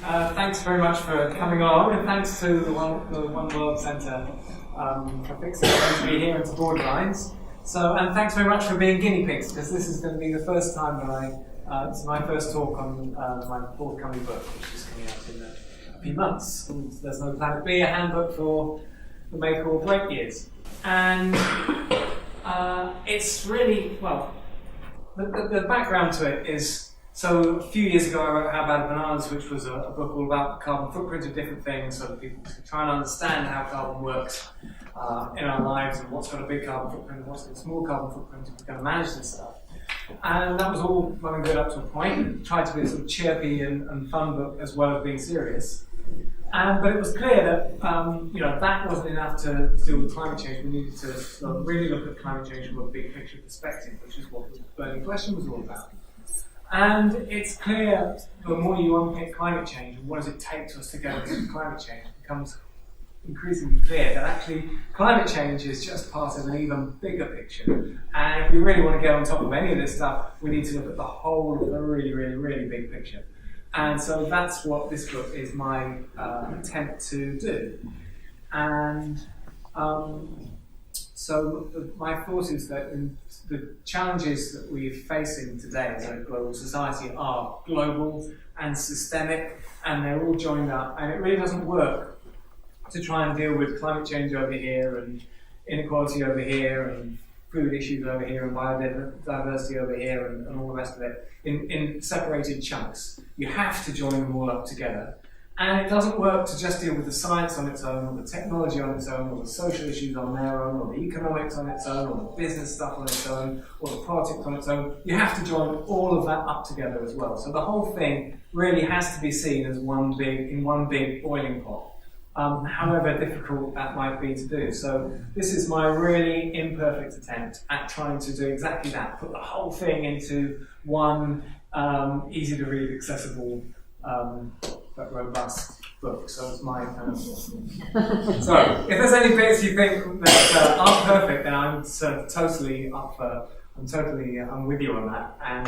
Thanks very much for coming along, and thanks to the One World Centre for fixing to be here and to Borderlines. And thanks very much for being guinea pigs, because this is going to be the first time that it's my first talk on my forthcoming book, which is coming out in a few months. And there's no Planet B, a handbook for the make or break years. And it's really, well, the background to it is, so a few years ago I wrote How Bad Berners, which was a book all about the carbon footprint of different things, so that people can try and understand how carbon works in our lives, and what's got a big carbon footprint and what's got a small carbon footprint, if we're going to manage this stuff. And that was all well and good up to a point. It tried to be a sort of chirpy and fun book as well as being serious. But it was clear that that wasn't enough to deal with climate change. We needed to really look at climate change from a big picture perspective, which is what the burning question was all about. And it's clear the more you unpick climate change and what does it take to us to get into climate change, it becomes increasingly clear that actually climate change is just part of an even bigger picture. And if we really want to get on top of any of this stuff, we need to look at the whole of the really, really, really big picture. And so that's what this book is my attempt to do. And so my thought is that the challenges that we're facing today as a global society are global and systemic, and they're all joined up. And it really doesn't work to try and deal with climate change over here and inequality over here and food issues over here and biodiversity over here and all the rest of it in separated chunks. You have to join them all up together. And it doesn't work to just deal with the science on its own, or the technology on its own, or the social issues on their own, or the economics on its own, or the business stuff on its own, or the politics on its own. You have to join all of that up together as well. So the whole thing really has to be seen as one big boiling pot, however difficult that might be to do. So this is my really imperfect attempt at trying to do exactly that, put the whole thing into one easy to read, accessible, but robust book. So it's my kind of... So if there's any bits you think that aren't perfect, then I'm totally up for... I'm with you on that, and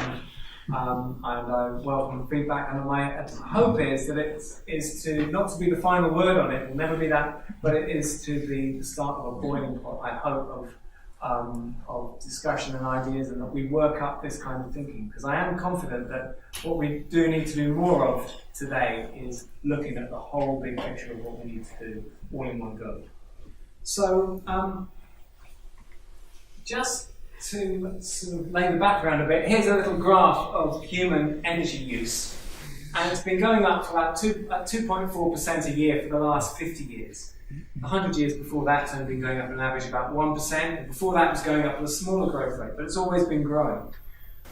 I welcome feedback. And my hope is that it is to not to be the final word on it. It will never be that, but it is to be the start of a boiling pot, I hope, of discussion and ideas, and that we work up this kind of thinking. Because I am confident that what we do need to do more of today is looking at the whole big picture of what we need to do all in one go. So, just to sort of lay the background a bit, here's a little graph of human energy use. And it's been going up for about 2.4% a year for the last 50 years. 100 years before that, it's only been going up on average about 1%. And before that, it was going up at a smaller growth rate, but it's always been growing.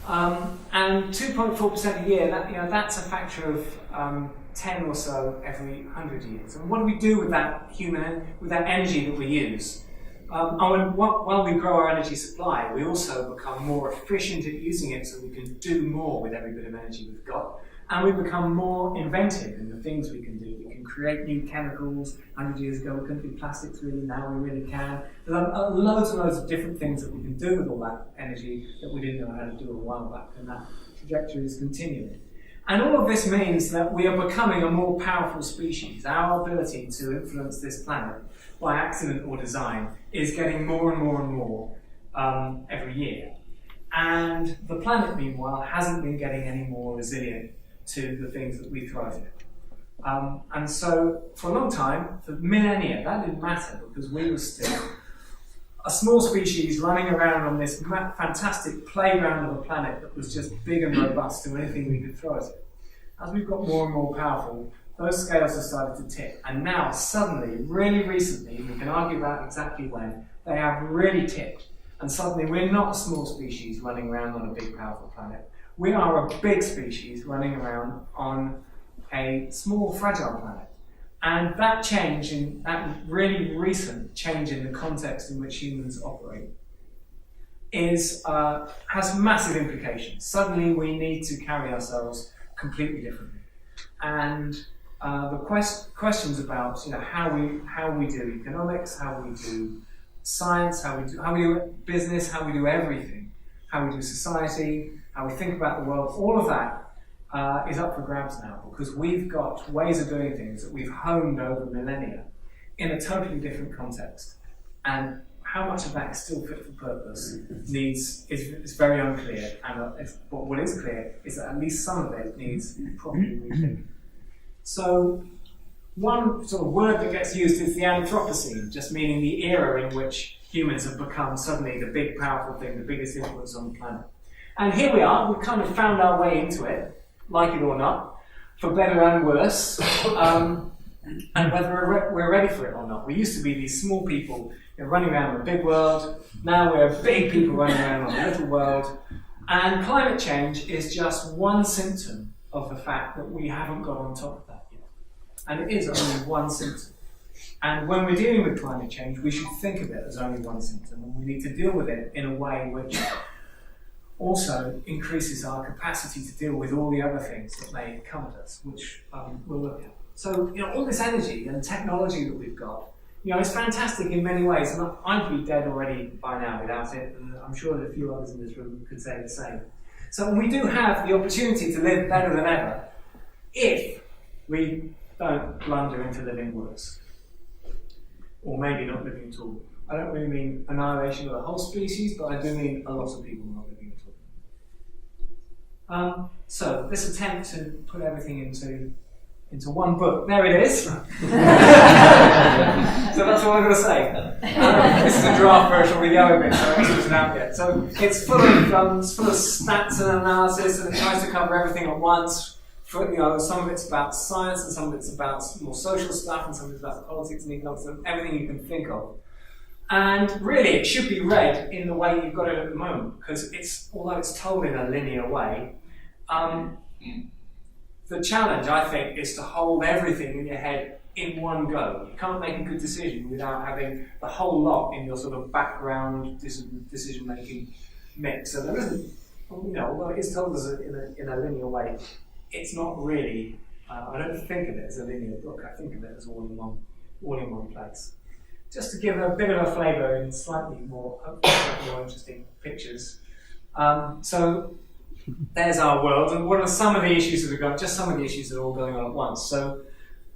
And 2.4% a year, that's a factor of 10 or so every 100 years. And what do we do with that energy that we use? While we grow our energy supply, we also become more efficient at using it, so we can do more with every bit of energy we've got. And we become more inventive in the things we can do. We can create new chemicals. 100 years ago, we couldn't do plastics really. Now we really can. There's loads and loads of different things that we can do with all that energy that we didn't know how to do a while back, and that trajectory is continuing. And all of this means that we are becoming a more powerful species. Our ability to influence this planet by accident or design is getting more and more and more every year. And the planet, meanwhile, hasn't been getting any more resilient to the things that we throw at it. And so, for a long time, for millennia, that didn't matter, because we were still a small species running around on this fantastic playground of a planet that was just big and robust to anything we could throw at it. As we've got more and more powerful, those scales have started to tip. And now, suddenly, really recently, we can argue about exactly when, they have really tipped. And suddenly, we're not a small species running around on a big, powerful planet. We are a big species running around on a small, fragile planet. And that change, that really recent change in the context in which humans operate, has massive implications. Suddenly we need to carry ourselves completely differently. And the questions about how we do economics, how we do science, how we do business, how we do everything, how we do society, how we think about the world, all of that is up for grabs now, because we've got ways of doing things that we've honed over millennia in a totally different context. And how much of that is still fit for purpose is very unclear. And what is clear is that at least some of it needs properly rethinking. So one sort of word that gets used is the Anthropocene, just meaning the era in which humans have become suddenly the big, powerful thing, the biggest influence on the planet. And here we are, we've kind of found our way into it, like it or not, for better and worse, and whether we're ready for it or not. We used to be these small people running around the big world. Now we're big people running around on the little world. And climate change is just one symptom of the fact that we haven't got on top of that yet. And it is only one symptom. And when we're dealing with climate change, we should think of it as only one symptom, and we need to deal with it in a way which also increases our capacity to deal with all the other things that may come at us, which we'll look at. So, all this energy and technology that we've got, it's fantastic in many ways, and I'd be dead already by now without it, and I'm sure that a few others in this room could say the same. So we do have the opportunity to live better than ever if we don't blunder into living worse. Or maybe not living at all. I don't really mean annihilation of the whole species, but I do mean a lot of people not living at all. So this attempt to put everything into one book. There it is. So that's all I'm going to say. This is a draft version with the other bit, so it isn't out yet. So it's full of stats and analysis, and it tries to cover everything at once. Some of it's about science, and some of it's about more social stuff, and some of it's about politics and economics, and everything you can think of. And really, it should be read in the way you've got it at the moment, because although it's told in a linear way, the challenge, I think, is to hold everything in your head in one go. You can't make a good decision without having the whole lot in your sort of background decision-making mix. So there isn't, although it is told as in a linear way, it's not really, I don't think of it as a linear book, I think of it as all in one place. Just to give a bit of a flavour in slightly more interesting pictures. So there's our world, and what are some of the issues that we've got? Just some of the issues that are all going on at once. So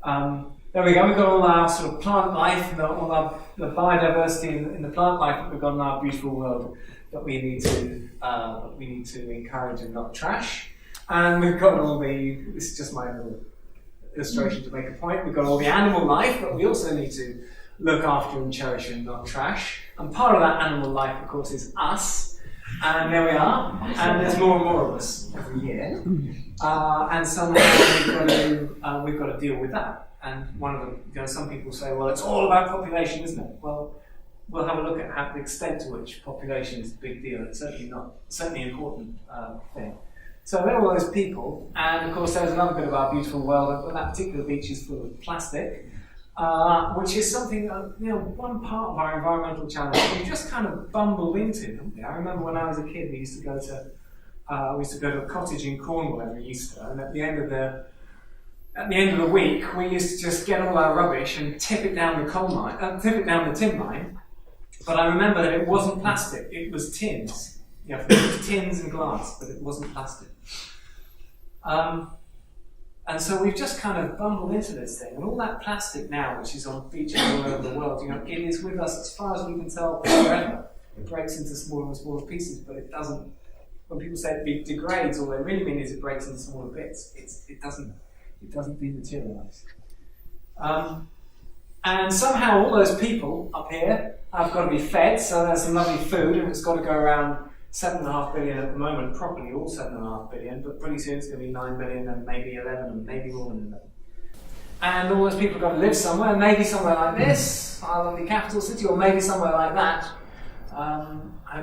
there we go, we've got all our sort of plant life, all the biodiversity in the plant life that we've got in our beautiful world that we need to encourage and not trash. And we've got this is just my little illustration to make a point, we've got all the animal life, but we also need to look after and cherish and not trash. And part of that animal life, of course, is us. And there we are. And there's more and more of us every year. And somehow we've got to deal with that. And one of the, some people say, well, it's all about population, isn't it? Well, we'll have a look at the extent to which population is a big deal. It's certainly an important thing. So there are all those people, and of course there's another bit of our beautiful world, but that particular beach is full of plastic, which is something, one part of our environmental challenge that we just kind of bumbled into, haven't we? I remember when I was a kid, we used to go to a cottage in Cornwall every Easter, and at the end of the week, we used to just get all our rubbish and tip it down the tin mine. But I remember that it wasn't plastic; it was tins. It was tins and glass, but it wasn't plastic. And so we've just kind of bumbled into this thing, and all that plastic now, which is on beaches all over the world, it is with us as far as we can tell forever. It breaks into smaller and smaller pieces, but it doesn't. When people say it degrades, all they really mean is it breaks into smaller bits. It doesn't dematerialise. And somehow all those people up here have got to be fed, so there's some lovely food, and it's got to go around 7.5 billion at the moment, properly all 7.5 billion, but pretty soon it's going to be 9 billion and maybe 11 and maybe more than 11. And all those people have got to live somewhere, maybe somewhere like this, our lovely capital city, or maybe somewhere like that.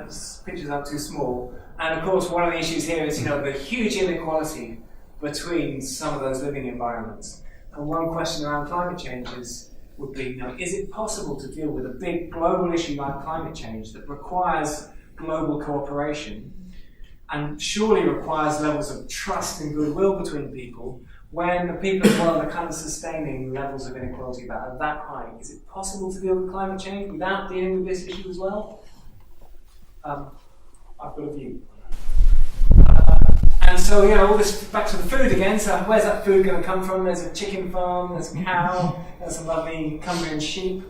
This pictures are too small. And of course, one of the issues here is, the huge inequality between some of those living environments. And one question around climate change would be, is it possible to deal with a big global issue like climate change that requires global cooperation and surely requires levels of trust and goodwill between people when the people as well are kind of sustaining levels of inequality that are that high? Is it possible to deal with climate change without dealing with this issue as well? I've got a view. And so So, you know, all this, back to the food again, so where's that food going to come from? There's a chicken farm, there's a cow, there's some lovely Cumbrian sheep.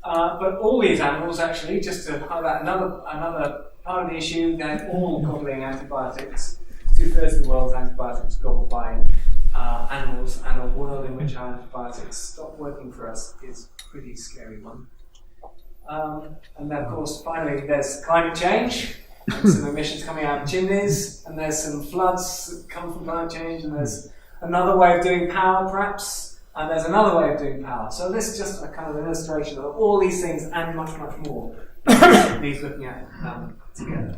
But all these animals, actually, just to highlight another part of the issue, they're all gobbling antibiotics. 2/3 of the world's antibiotics gobbled by animals, and a world in which our antibiotics stop working for us is a pretty scary one. And then, of course, finally, there's climate change. There's some emissions coming out of chimneys, and there's some floods that come from climate change, and there's another way of doing power, perhaps, and there's another way of doing power. So this is just a kind of illustration of all these things and much, much more these looking at together.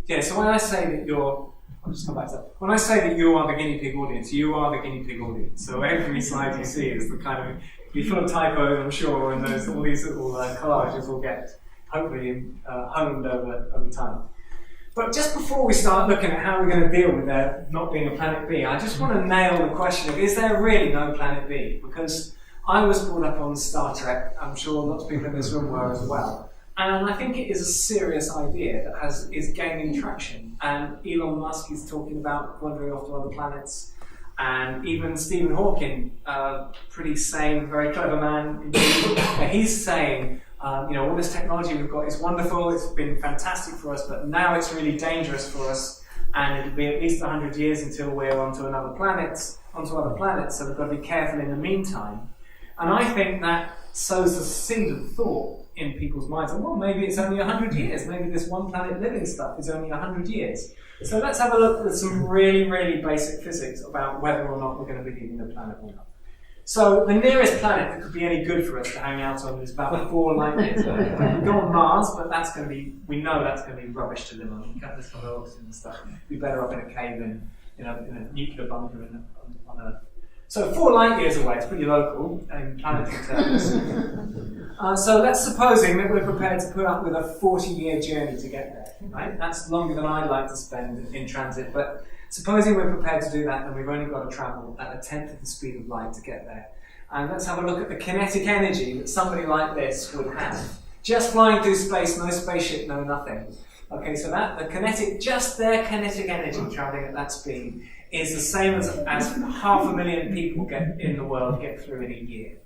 Yeah, so when I say that you're, I'll just come back to that. When I say that you are the guinea pig audience, you are the guinea pig audience. So every slide you see is the kind of, be full of typos, I'm sure, and there's all these little collages will get hopefully honed over time. But just before we start looking at how we're going to deal with there not being a planet B, I just want to nail the question of, is there really no planet B? Because I was brought up on Star Trek, I'm sure lots of people in this room were as well. And I think it is a serious idea that is gaining traction. And Elon Musk is talking about wandering off to other planets. And even Stephen Hawking, pretty sane, very clever man, he's saying, all this technology we've got is wonderful, it's been fantastic for us, but now it's really dangerous for us, and it'll be at least 100 years until we're onto other planets, so we've got to be careful in the meantime. And I think that sows a seed of thought in people's minds, well, maybe it's only 100 years, maybe this one planet living stuff is only 100 years. So let's have a look at some really, really basic physics about whether or not we're going to be leaving the planet or not. So the nearest planet that could be any good for us to hang out on is about 4 light years. We could go on Mars, but that's going to be, we know that's going to be rubbish to live on. There's no oxygen and stuff. We'd be better off in a cave in a nuclear bunker on Earth. So 4 light years away, it's pretty local in planetary terms. So let's supposing that we're prepared to put up with a 40-year journey to get there. Right? That's longer than I'd like to spend in transit, but supposing we're prepared to do that, then we've only got to travel at 1/10 of the speed of light to get there. And let's have a look at the kinetic energy that somebody like this would have. Just flying through space, no spaceship, no nothing. Okay, so their kinetic energy traveling at that speed is the same as 500,000 people in the world get through in a year.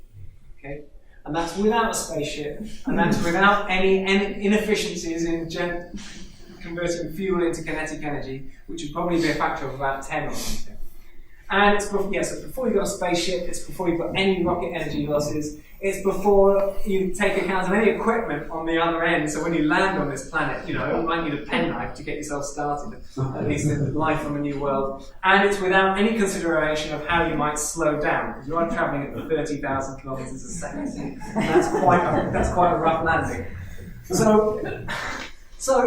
Okay? And that's without a spaceship, and that's without any inefficiencies in converting fuel into kinetic energy, which would probably be a factor of about 10 or something. And it's before you've got a spaceship, it's before you've got any rocket energy losses, it's before you take account of any equipment on the other end, so when you land on this planet, you might need a penknife to get yourself started, at least in life on a new world. And it's without any consideration of how you might slow down, because you are travelling at 30,000 kilometres a second. That's quite a rough landing. So,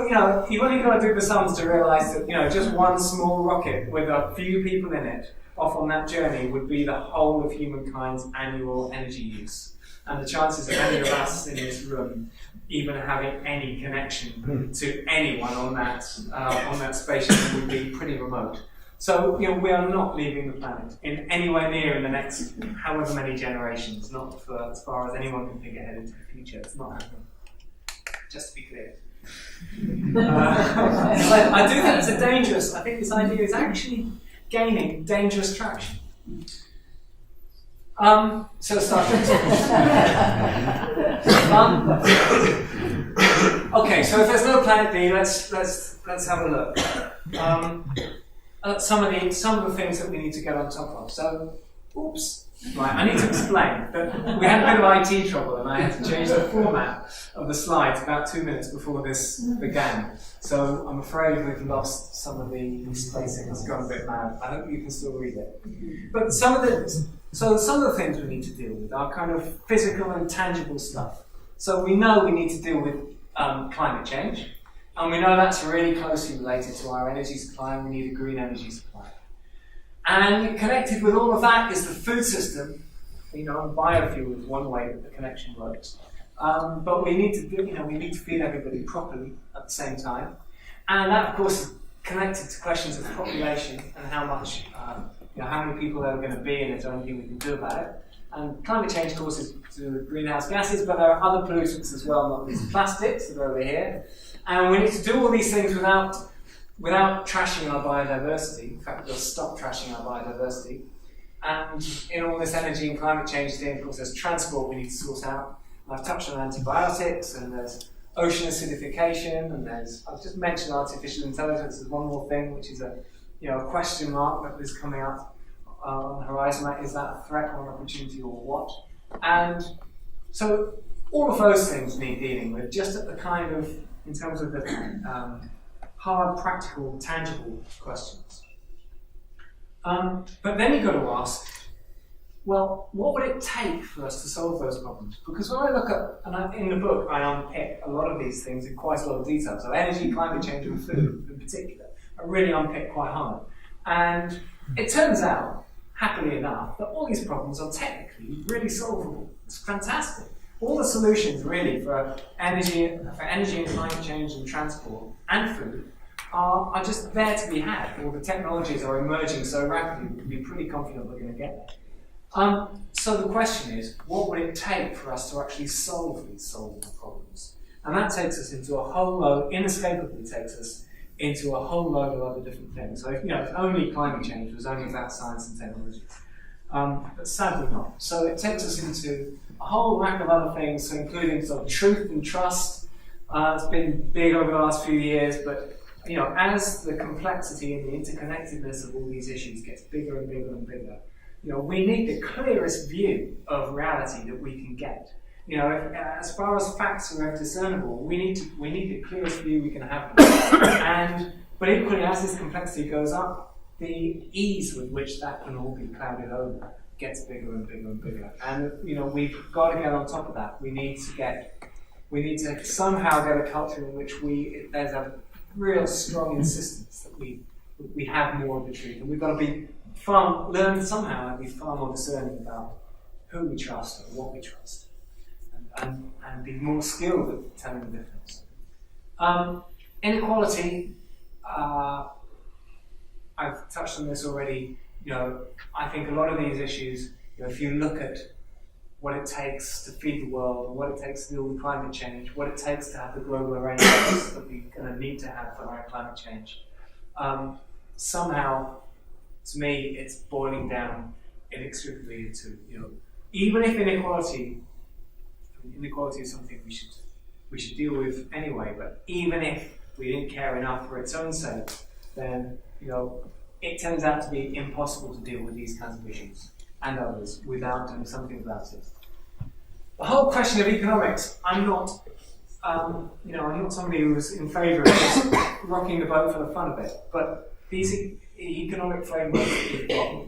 you've only got to do the sums to realise that, just one small rocket with a few people in it off on that journey would be the whole of humankind's annual energy use. And the chances of any of us in this room even having any connection to anyone on that spaceship would be pretty remote. So, we are not leaving the planet in anywhere near in the next however many generations, not for as far as anyone can think ahead into the future. It's not happening. Just to be clear. I do think I think this idea is actually gaining dangerous traction. So start. Okay, so if there's no planet B, let's have a look. Some of the things that we need to get on top of. So, right, I need to explain that we had a bit of IT trouble and I had to change the format of the slides about 2 minutes before this began. So I'm afraid we've lost some of the spacing. It's gone a bit mad. I hope you can still read it. But some of the things we need to deal with are kind of physical and tangible stuff. So we know we need to deal with climate change, and we know that's really closely related to our energy supply, and we need a green energy supply. And connected with all of that is the food system. Biofuel is one way that the connection works. But we need to feed everybody properly at the same time. And that, of course, is connected to questions of population and how many people there are going to be, and is there anything we can do about it. And climate change causes greenhouse gases, but there are other pollutants as well, not least plastics that are over here. And we need to do all these things without trashing our biodiversity. In fact, we'll stop trashing our biodiversity. And in all this energy and climate change thing, of course, there's transport we need to sort out. I've touched on antibiotics, and there's ocean acidification, and I've just mentioned artificial intelligence as one more thing, which is a question mark that is coming up on the horizon. Is that a threat or an opportunity or what? And so all of those things need dealing with, just at the kind of, in terms of the hard, practical, tangible questions. But then you've got to ask, well, what would it take for us to solve those problems? Because when I look at, and in the book I unpick a lot of these things in quite a lot of detail, so energy, climate change and food in particular, I really unpick quite hard. And it turns out, happily enough, that all these problems are technically really solvable. It's fantastic. All the solutions really for energy and climate change and transport and food are just there to be had. All the technologies are emerging so rapidly, we can be pretty confident we're going to get there. So the question is, what would it take for us to actually solve these solvable problems? And that takes us into a whole load, inescapably takes us into a whole load of other different things. So if only climate change was only about science and technology. But sadly not. So it takes us into a whole rack of other things, so including sort of truth and trust. It's been big over the last few years, but as the complexity and the interconnectedness of all these issues gets bigger and bigger and bigger, we need the clearest view of reality that we can get. As far as facts are ever discernible, we need the clearest view we can have. But equally, as this complexity goes up, the ease with which that can all be clouded over gets bigger and bigger and bigger. And we've got to get on top of that. We need to somehow get a culture in which there's a real strong insistence that we have more of the truth, and we've got to learn somehow and be far more discerning about who we trust and what we trust, and be more skilled at telling the difference. Inequality, I've touched on this already. I think a lot of these issues, if you look at what it takes to feed the world, what it takes to deal with climate change, what it takes to have the global arrangements that we're going to need to have for our climate change, somehow, to me, it's boiling down inextricably into, even if inequality is something we should deal with anyway, but even if we didn't care enough for its own sake, then, it turns out to be impossible to deal with these kinds of issues and others without doing something about it. The whole question of economics, I'm not somebody who's in favour of just rocking the boat for the fun of it, but these economic frameworks that we've got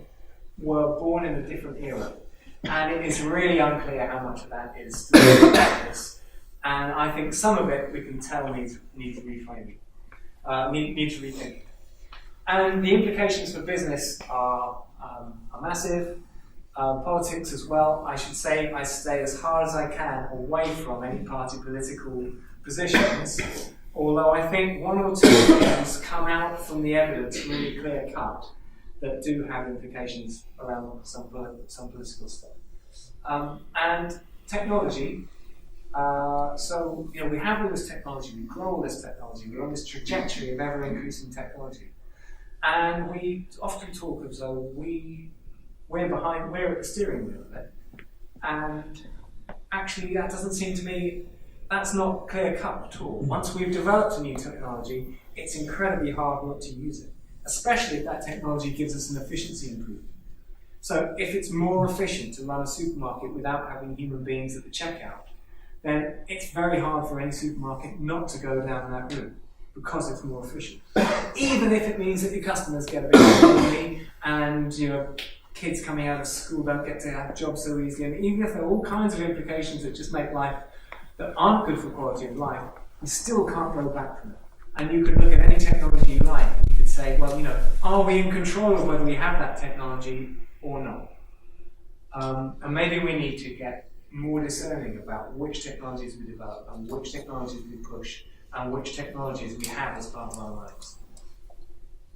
were born in a different era, and it is really unclear how much of that is to do with this. And I think some of it we can tell needs reframing, need to rethink. And the implications for business are massive. Politics as well. I should say I stay as hard as I can away from any party political positions, although I think one or two things come out from the evidence really clear cut that do have implications around some political stuff. And technology, we have all this technology, we grow all this technology, we're on this trajectory of ever increasing technology. And we often talk as though we're at the steering wheel of it. And actually that doesn't seem to me, that's not clear cut at all. Once we've developed a new technology, it's incredibly hard not to use it, especially if that technology gives us an efficiency improvement. So if it's more efficient to run a supermarket without having human beings at the checkout, then it's very hard for any supermarket not to go down that route because it's more efficient. Even if it means that your customers get a bit more money and kids coming out of school don't get to have jobs so easily, and even if there are all kinds of implications that just make life that aren't good for quality of life, you still can't go back from it. And you can look at any technology you like and you could say, well, are we in control of whether we have that technology or not? And maybe we need to get more discerning about which technologies we develop and which technologies we push and which technologies we have as part of our lives.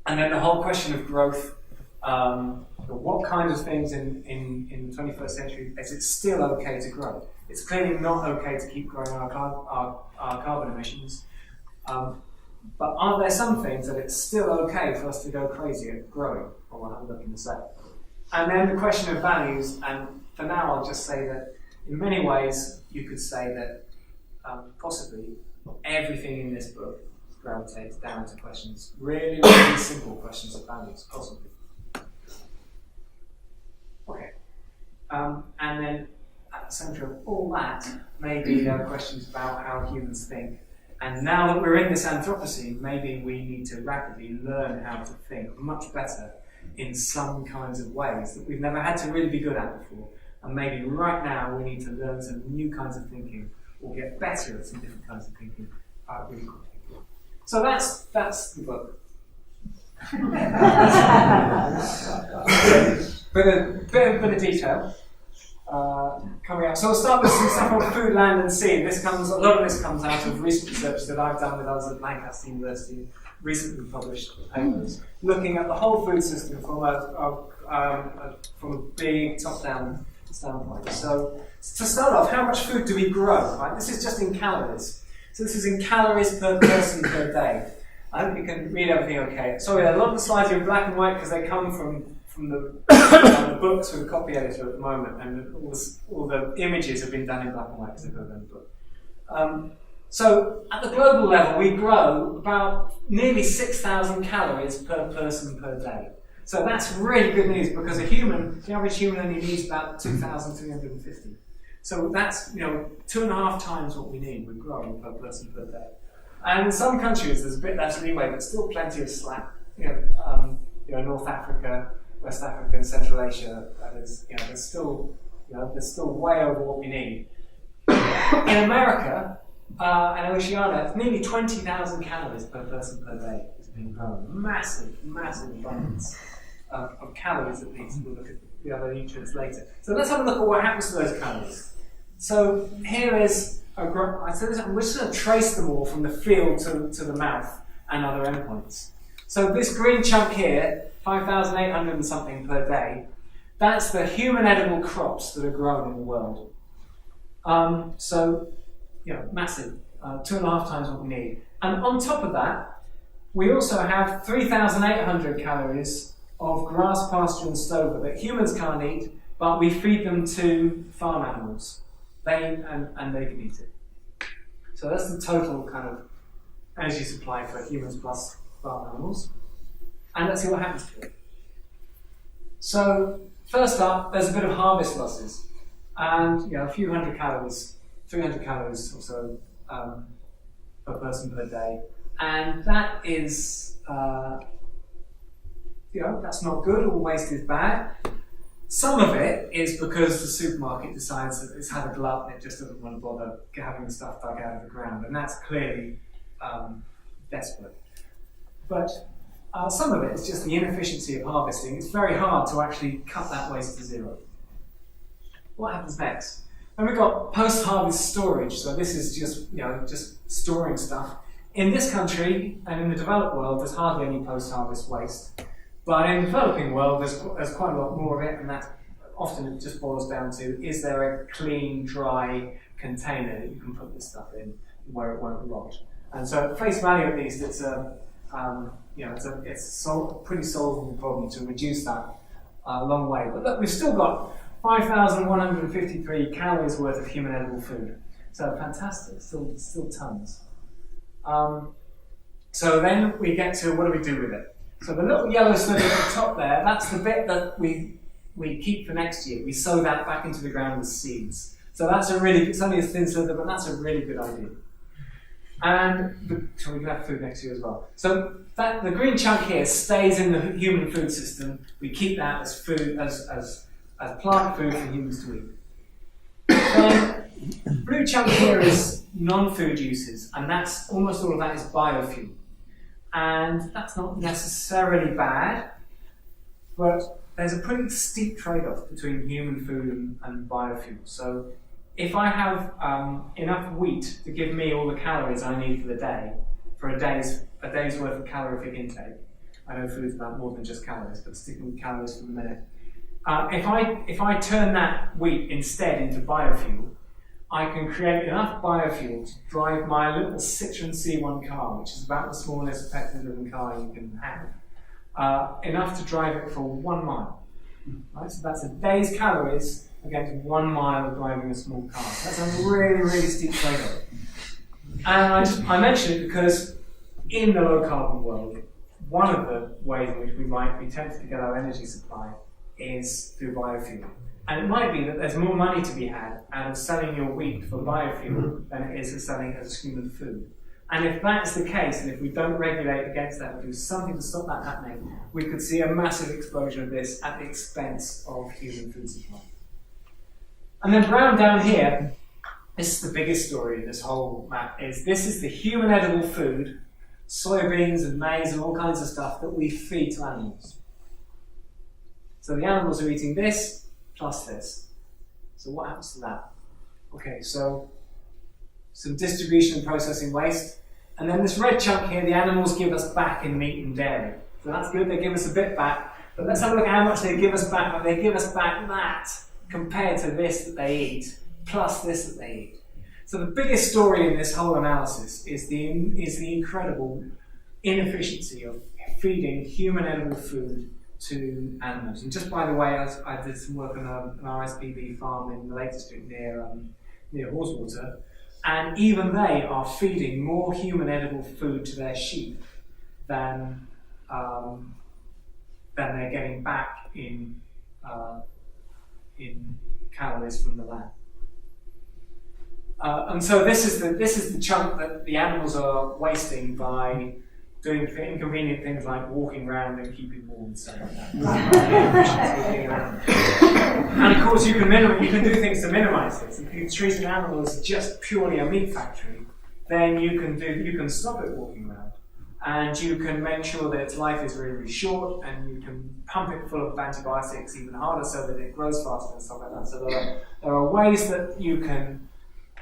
And then the whole question of growth, What kind of things in the 21st century is it still okay to grow? It's clearly not okay to keep growing our carbon emissions. But are there some things that it's still okay for us to go crazy at growing? Well, we'll have a look in a sec. And then the question of values, and for now I'll just say that in many ways you could say that possibly everything in this book gravitates down to questions, really, really simple questions of values, possibly. Okay. And then at the centre of all that, maybe there are questions about how humans think. And now that we're in this Anthropocene, maybe we need to rapidly learn how to think much better in some kinds of ways that we've never had to really be good at before. And maybe right now we need to learn some new kinds of thinking or get better at some different kinds of thinking really quickly. So that's the book. Bit of detail coming up. So we'll start with some stuff on food, land, and sea. A lot of this comes out of recent research that I've done with others at Lancaster University, recently published papers, looking at the whole food system from a big top-down standpoint. So to start off, how much food do we grow? Right? This is just in calories. So this is in calories per person per day. I hope you can read everything okay. Sorry, a lot of the slides are in black and white because they come from the books with the copy editor at the moment, and all the images have been done in black and white because they've got them in the book. So at the global level, we grow about nearly 6,000 calories per person per day. So that's really good news because the average human only needs about 2,350. So that's 2.5 times what we need. We're growing per person per day. And in some countries, there's a bit less leeway, but still plenty of slack. North Africa, West Africa, and Central Asia. There's still way over what we need. In America and Oceania, it's nearly 20,000 calories per person per day is being grown. Massive abundance of calories at least. We'll look at the other nutrients later. So let's have a look at what happens to those calories. So here is we're just going to trace them all from the field to the mouth and other endpoints. So this green chunk here, 5,800 and something per day, that's the human edible crops that are grown in the world. Massive, 2.5 times what we need. And on top of that, we also have 3,800 calories of grass, pasture and stover that humans can't eat, but we feed them to farm animals. They can eat it. So that's the total kind of energy supply for humans plus farm animals. And let's see what happens to it. So first up, there's a bit of harvest losses. And a few hundred calories, 300 calories or so per person per day. And that is, that's not good. All waste is bad. Some of it is because the supermarket decides that it's had a glut and it just doesn't want to bother having the stuff dug out of the ground, and that's clearly desperate. But some of it is just the inefficiency of harvesting. It's very hard to actually cut that waste to zero. What happens next? Then we've got post-harvest storage. So this is just storing stuff. In this country and in the developed world, there's hardly any post-harvest waste. But in the developing world, there's quite a lot more of it, and that often it just boils down to, is there a clean, dry container that you can put this stuff in where it won't rot? And so at face value at least, it's a pretty solvable problem to reduce that a long way. But look, we've still got 5,153 calories worth of human edible food. So fantastic, still tons. So then we get to, what do we do with it? So the little yellow sliver at the top there, that's the bit that we keep for next year. We sow that back into the ground as seeds. So it's only a thin sliver, but that's a really good idea. And so we can have food next year as well. So the green chunk here stays in the human food system. We keep that as food, as plant food for humans to eat. Then blue chunk here is non-food uses, and that's almost all of that is biofuel. And that's not necessarily bad, but there's a pretty steep trade-off between human food and biofuel. So if I have enough wheat to give me all the calories I need for the day, for a day's worth of calorific intake, I know food's about more than just calories, but sticking with calories for the minute. If I turn that wheat instead into biofuel, I can create enough biofuel to drive my little Citroen C1 car, which is about the smallest petrol-driven car you can have, enough to drive it for 1 mile. Right? So that's a day's calories against 1 mile of driving a small car. So that's a really, really steep trade-off. And I mention it because in the low-carbon world, one of the ways in which we might be tempted to get our energy supply is through biofuel. And it might be that there's more money to be had out of selling your wheat for biofuel than it is of selling it as human food. And if that's the case, and if we don't regulate against that, and do something to stop that happening, we could see a massive explosion of this at the expense of human food supply. And then brown down here, this is the biggest story in this whole map, this is the human edible food, soybeans and maize and all kinds of stuff that we feed to animals. So the animals are eating this plus this. So what happens to that? Okay, so some distribution and processing waste. And then this red chunk here, the animals give us back in meat and dairy. So that's good, they give us a bit back. But let's have a look at how much they give us back. They give us back that compared to this that they eat, plus this that they eat. So the biggest story in this whole analysis is the incredible inefficiency of feeding human edible food to animals. And just by the way, I did some work on an RSPB farm in the Lake District near Haweswater, and even they are feeding more human edible food to their sheep than they're getting back in calories from the land. And so this is the chunk that the animals are wasting by doing inconvenient things like walking around and keeping warm and stuff like that. And of course, you can do things to minimise this. If you treat an animal as just purely a meat factory, then you can stop it walking around, and you can make sure that its life is really, really short, and you can pump it full of antibiotics even harder so that it grows faster and stuff like that. So there are ways that you can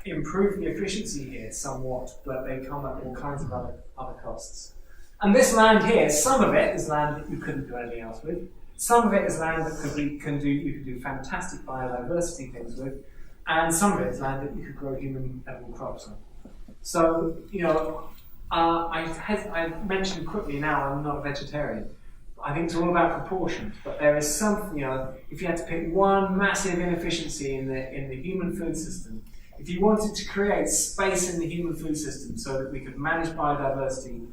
improve the efficiency here somewhat, but they come at all kinds of other costs. And this land here, some of it is land that you couldn't do anything else with. Some of it is land that you can do fantastic biodiversity things with, and some of it is land that you could grow human edible crops on. So, I mentioned quickly now I'm not a vegetarian. I think it's all about proportions, but there is something, if you had to pick one massive inefficiency in the human food system, if you wanted to create space in the human food system so that we could manage biodiversity,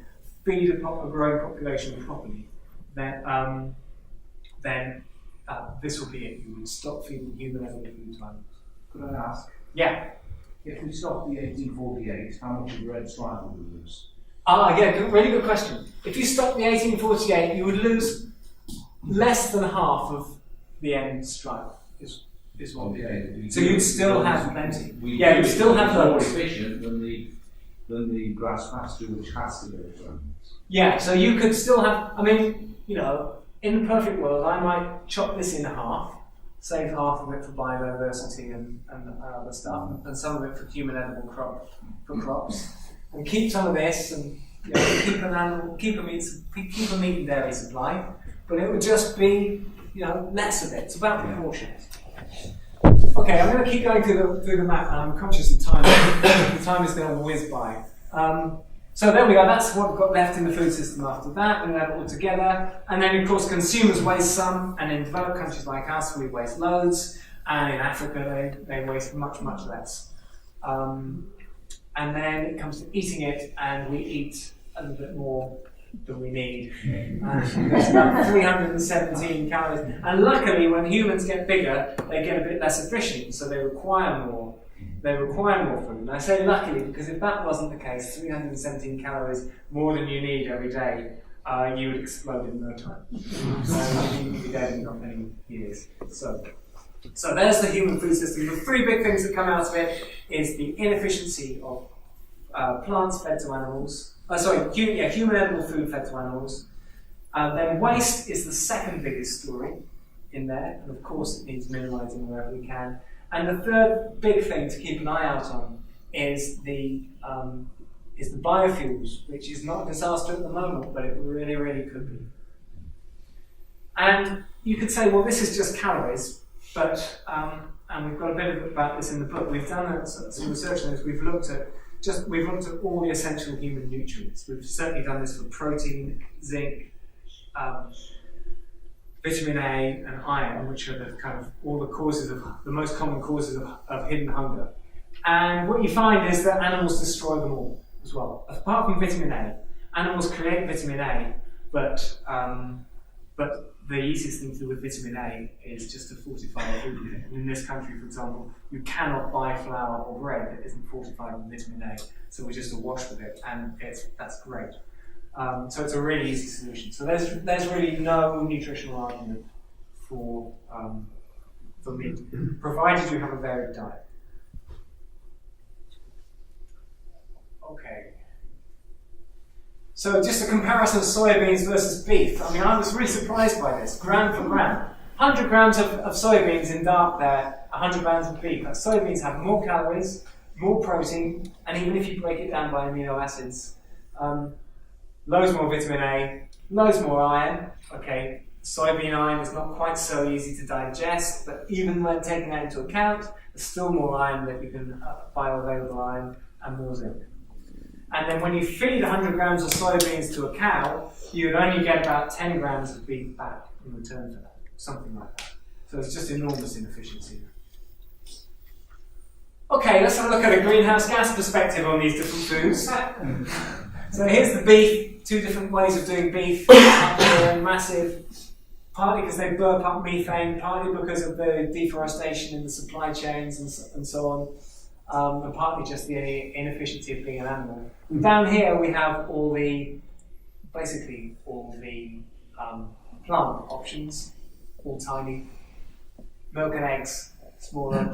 feed a growing population properly, then this will be it. You would stop feeding human edible food to animals. Could I ask? Yeah. If we stopped the 1848, how much of the red stripe would we lose? Really good question. If you stopped the 1848, you would lose less than half of the end stripe. Is what so you'd still have plenty. You'd still have more those. efficient than the grass pasture, which has to go to animals. Yeah, so you could still have. In the perfect world, I might chop this in half, save half of it for biodiversity and other stuff, and some of it for human edible crops, and keep some of this and keep a meat and dairy supply, but it would just be less of it. It's about proportions. Okay, I'm going to keep going through the map, and I'm conscious of time. The time is going to whiz by. So there we go, that's what we've got left in the food system after that. We add it all together. And then, of course, consumers waste some, and in developed countries like us, we waste loads. And in Africa, they waste much, much less. And then it comes to eating it, and we eat a little bit more than we need. There's about 317 calories. And luckily, when humans get bigger, they get a bit less efficient, so they require more. Food. And I say luckily because if that wasn't the case, 317 calories more than you need every day, you would explode in no time. You'd be dead in not many years. So there's the human food system. The three big things that come out of it is the inefficiency of plants fed to animals. Human edible food fed to animals. Then waste is the second biggest story in there, and of course it needs minimising wherever we can. And the third big thing to keep an eye out on is the biofuels, which is not a disaster at the moment, but it really, really could be. And you could say, well, this is just calories, but and we've got a bit about this in the book. We've done some research on this. We've looked at all the essential human nutrients. We've certainly done this for protein, zinc, vitamin A, and iron, which are the kind of all the most common causes of hidden hunger. And what you find is that animals destroy them all as well. Apart from vitamin A, animals create vitamin A, but the easiest thing to do with vitamin A is just to fortify it. And in this country, for example, you cannot buy flour or bread that isn't fortified with vitamin A. So we just awash with it, and that's great. So it's a really easy solution. So there's really no nutritional argument for meat, provided you have a varied diet. Okay. So just a comparison of soybeans versus beef. I mean, I was really surprised by this, gram for gram. 100 grams of soybeans in dark there, 100 grams of beef. But soybeans have more calories, more protein, and even if you break it down by amino acids, loads more vitamin A, loads more iron. Okay, soybean iron is not quite so easy to digest, but even when taking that into account, there's still more iron that you can, bioavailable iron, and more zinc. And then when you feed 100 grams of soybeans to a cow, you would only get about 10 grams of beef back in return for that, something like that. So it's just enormous inefficiency. Okay, let's have a look at a greenhouse gas perspective on these different foods. So here's the beef, two different ways of doing beef. They're massive, partly because they burp up methane, partly because of the deforestation in the supply chains and so on. And partly just the inefficiency of being an animal. Down here we have basically all the plant options, all tiny. Milk and eggs, smaller.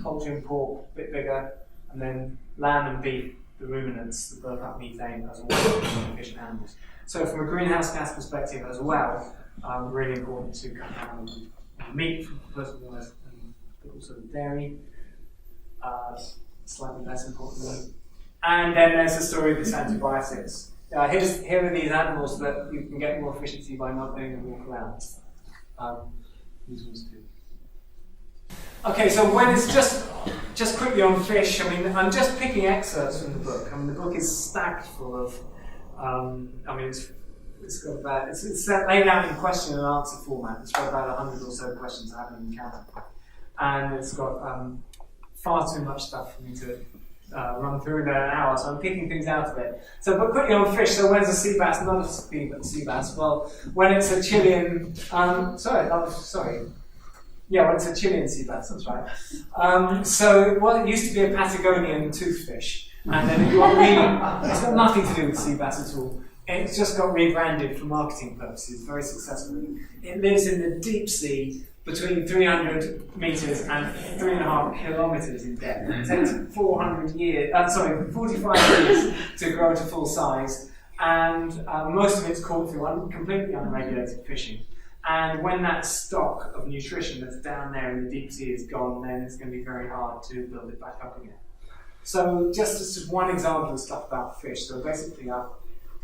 Poultry and pork, a bit bigger. And then lamb and beef, the ruminants, the burp up methane, as well as inefficient animals. So from a greenhouse gas perspective as well, really important to cut down on meat, first of all, but also the dairy. Slightly less importantly. And then there's the story of this antibiotics. Here are these animals that you can get more efficiency by not doing them walk around. These ones too. Okay, so when it's just quickly on fish, I mean, I'm just picking excerpts from the book. I mean, the book is stacked full of, it's got about, it's laid out in question and answer format. It's got about 100 or so questions I haven't even counted. And it's got far too much stuff for me to run through in an hour, so I'm picking things out of it. So, but quickly on fish, so when's a sea bass not a sea bass? Well, when it's a Chilean, when it's a Chilean sea bass, that's right. It used to be a Patagonian toothfish, and then it's got nothing to do with sea bass at all. It's just got rebranded for marketing purposes very successfully. It lives in the deep sea, between 300 metres and 3.5 kilometres in depth. It takes 45 years to grow to full size, and most of it's caught through completely unregulated fishing. And when that stock of nutrition that's down there in the deep sea is gone, then it's going to be very hard to build it back up again. So just one example of stuff about fish. So basically,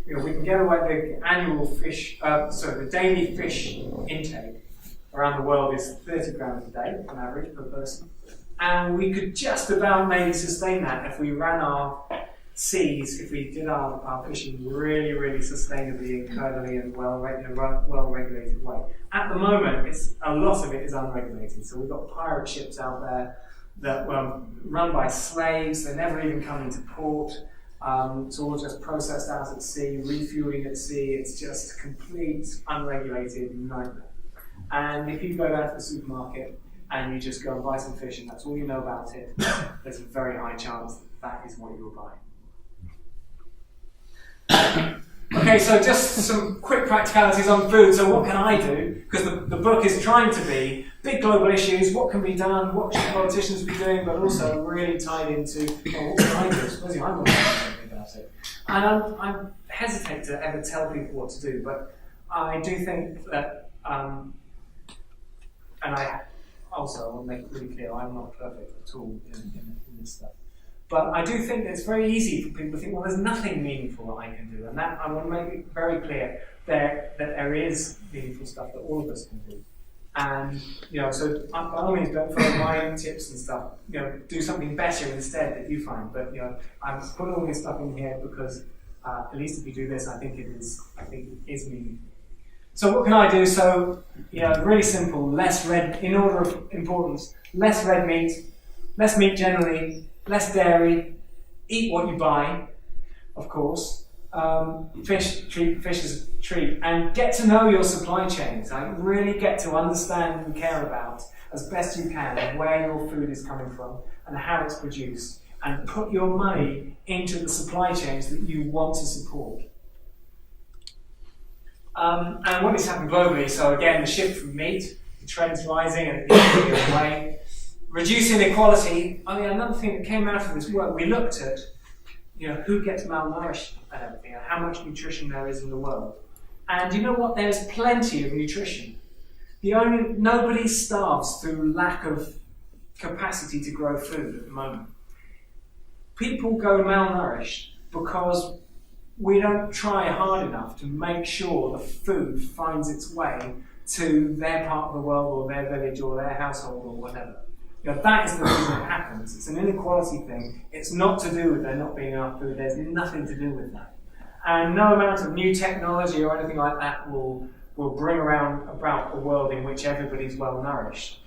we can get away the daily fish intake around the world is 30 grams a day on average per person. And we could just about maybe sustain that if we ran our seas, if we did our fishing really, really sustainably and cleverly and well-regulated way. At the moment, a lot of it is unregulated. So we've got pirate ships out there that were run by slaves. They never even come into port. It's all just processed out at sea, refueling at sea. It's just a complete unregulated nightmare. And if you go down to the supermarket and you just go and buy some fish and that's all you know about it, there's a very high chance that is what you're buying. Okay, so just some quick practicalities on food. So what can I do? Because the book is trying to be big global issues, what can be done, what should politicians be doing, but also really tied into, what can I do? Supposing I'm not doing something about it. And I hesitate to ever tell people what to do, but I do think that and I also want to make it really clear, I'm not perfect at all in this stuff. But I do think it's very easy for people to think, well, there's nothing meaningful that I can do. And that I want to make it very clear that there is meaningful stuff that all of us can do. And, so by all means, don't follow my own tips and stuff. Do something better instead that you find. But, I'm putting all this stuff in here because at least if you do this, I think it is meaningful. So what can I do? So, really simple, less red, in order of importance, less red meat, less meat generally, less dairy, eat what you buy, of course. Treat fish as a treat, and get to know your supply chains. Really get to understand and care about, as best you can, where your food is coming from and how it's produced, and put your money into the supply chains that you want to support. And what is happening globally, so again, the shift from meat, the trend's rising and it's moving away. Reduce inequality. Another thing that came out of this work, we looked at who gets malnourished and everything, and how much nutrition there is in the world. And you know what? There's plenty of nutrition. Nobody starves through lack of capacity to grow food at the moment. People go malnourished because we don't try hard enough to make sure the food finds its way to their part of the world or their village or their household or whatever. That is the reason it happens. It's an inequality thing. It's not to do with there not being enough food. There's nothing to do with that. And no amount of new technology or anything like that will bring about a world in which everybody's well nourished,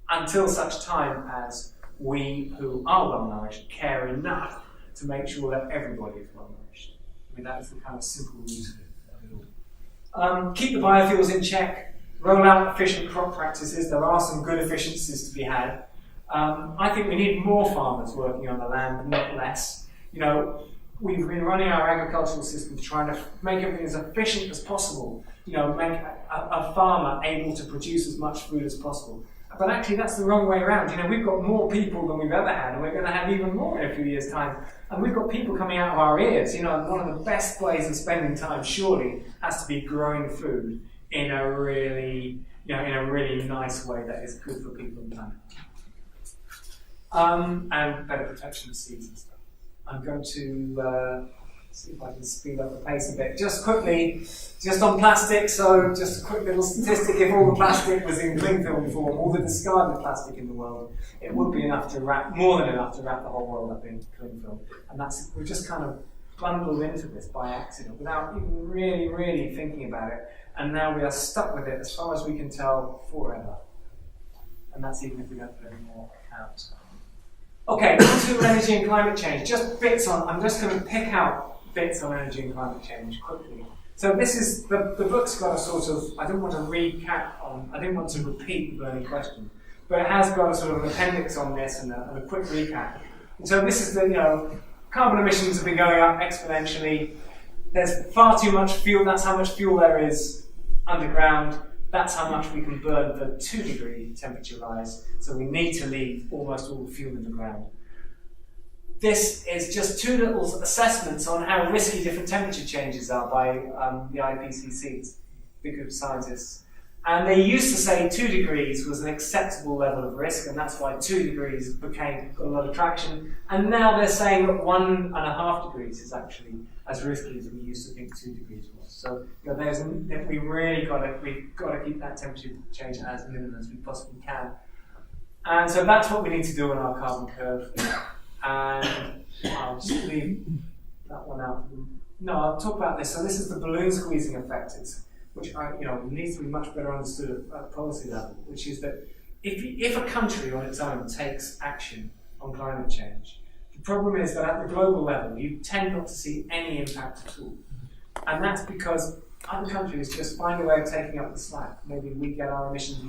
until such time as we who are well nourished care enough to make sure that everybody is well nourished. That is the kind of simple root of it. Keep the biofuels in check. Roll out efficient crop practices. There are some good efficiencies to be had. I think we need more farmers working on the land, not less. We've been running our agricultural system trying to make everything as efficient as possible. Make a farmer able to produce as much food as possible. But actually, that's the wrong way around. We've got more people than we've ever had, and we're going to have even more in a few years' time. And we've got people coming out of our ears. One of the best ways of spending time, surely, has to be growing food in a really nice way that is good for people and planet. And better protection of seeds and stuff. I'm going to see if I can speed up the pace a bit. Just quickly, just on plastic, so just a quick little statistic. If all the plastic was in cling film form, all the discarded plastic in the world, it would be enough to more than enough to wrap the whole world up in cling film. And we're just kind of bundled into this by accident without even really thinking about it. And now we are stuck with it, as far as we can tell, forever. And that's even if we don't put any more out. Okay, on to energy and climate change. Just bits on, I'm just going to pick out bits on energy and climate change quickly. So this is, the book's got a sort of, I didn't want to repeat the burning question, but it has got a sort of an appendix on this and a quick recap. And so this is the, carbon emissions have been going up exponentially. There's far too much fuel, that's how much fuel there is underground. That's how much we can burn for 2 degree temperature rise. So we need to leave almost all the fuel in the ground. This is just two little assessments on how risky different temperature changes are by the IPCC's, big group of scientists. And they used to say 2 degrees was an acceptable level of risk, and that's why 2 degrees got a lot of traction. And now they're saying that 1.5 degrees is actually as risky as we used to think 2 degrees was. So we've got to keep that temperature change as minimum as we possibly can. And so that's what we need to do on our carbon curve. And I'll just leave that one out. No, I'll talk about this. So this is the balloon squeezing effect, which needs to be much better understood at policy level, which is that if a country on its own takes action on climate change, the problem is that at the global level, you tend not to see any impact at all. And that's because other countries just find a way of taking up the slack. Maybe we get our emissions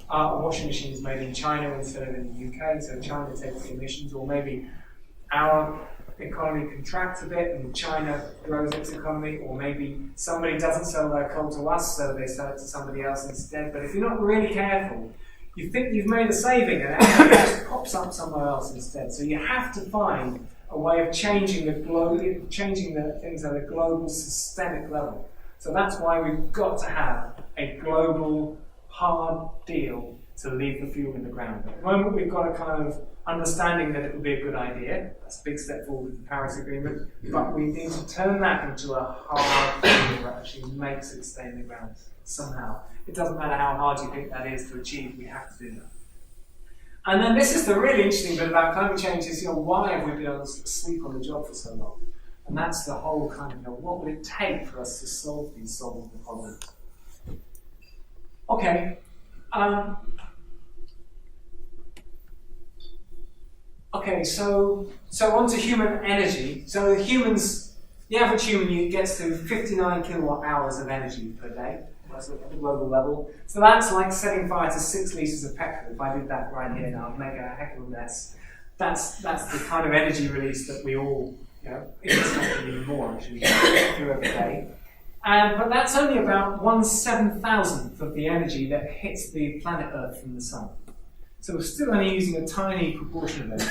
our washing machines made in China instead of in the UK, so China takes the emissions, or maybe our economy contracts a bit and China grows its economy, or maybe somebody doesn't sell their coal to us, so they sell it to somebody else instead. But if you're not really careful, you think you've made a saving and it just pops up somewhere else instead. So you have to find a way of changing the things at a global systemic level. So that's why we've got to have a global hard deal to leave the fuel in the ground. At the moment we've got a kind of understanding that it would be a good idea. That's a big step forward with the Paris Agreement. But we need to turn that into a hard thing that actually makes it stay in the ground somehow. It doesn't matter how hard you think that is to achieve, we have to do that. And then this is the really interesting bit about climate change is, why have we been able to sleep on the job for so long? And that's the whole kind of, what would it take for us to solve these solvable problems? Okay. Okay, so on to human energy. So the average human gets to 59 kilowatt hours of energy per day. That's at the global level. So that's like setting fire to 6 litres of petrol. If I did that right here now, I'd make a heck of a mess. That's the kind of energy release that we all, it's not even more actually, do every day. But that's only about 1/7,000th of the energy that hits the planet Earth from the sun. So we're still only using a tiny proportion of it.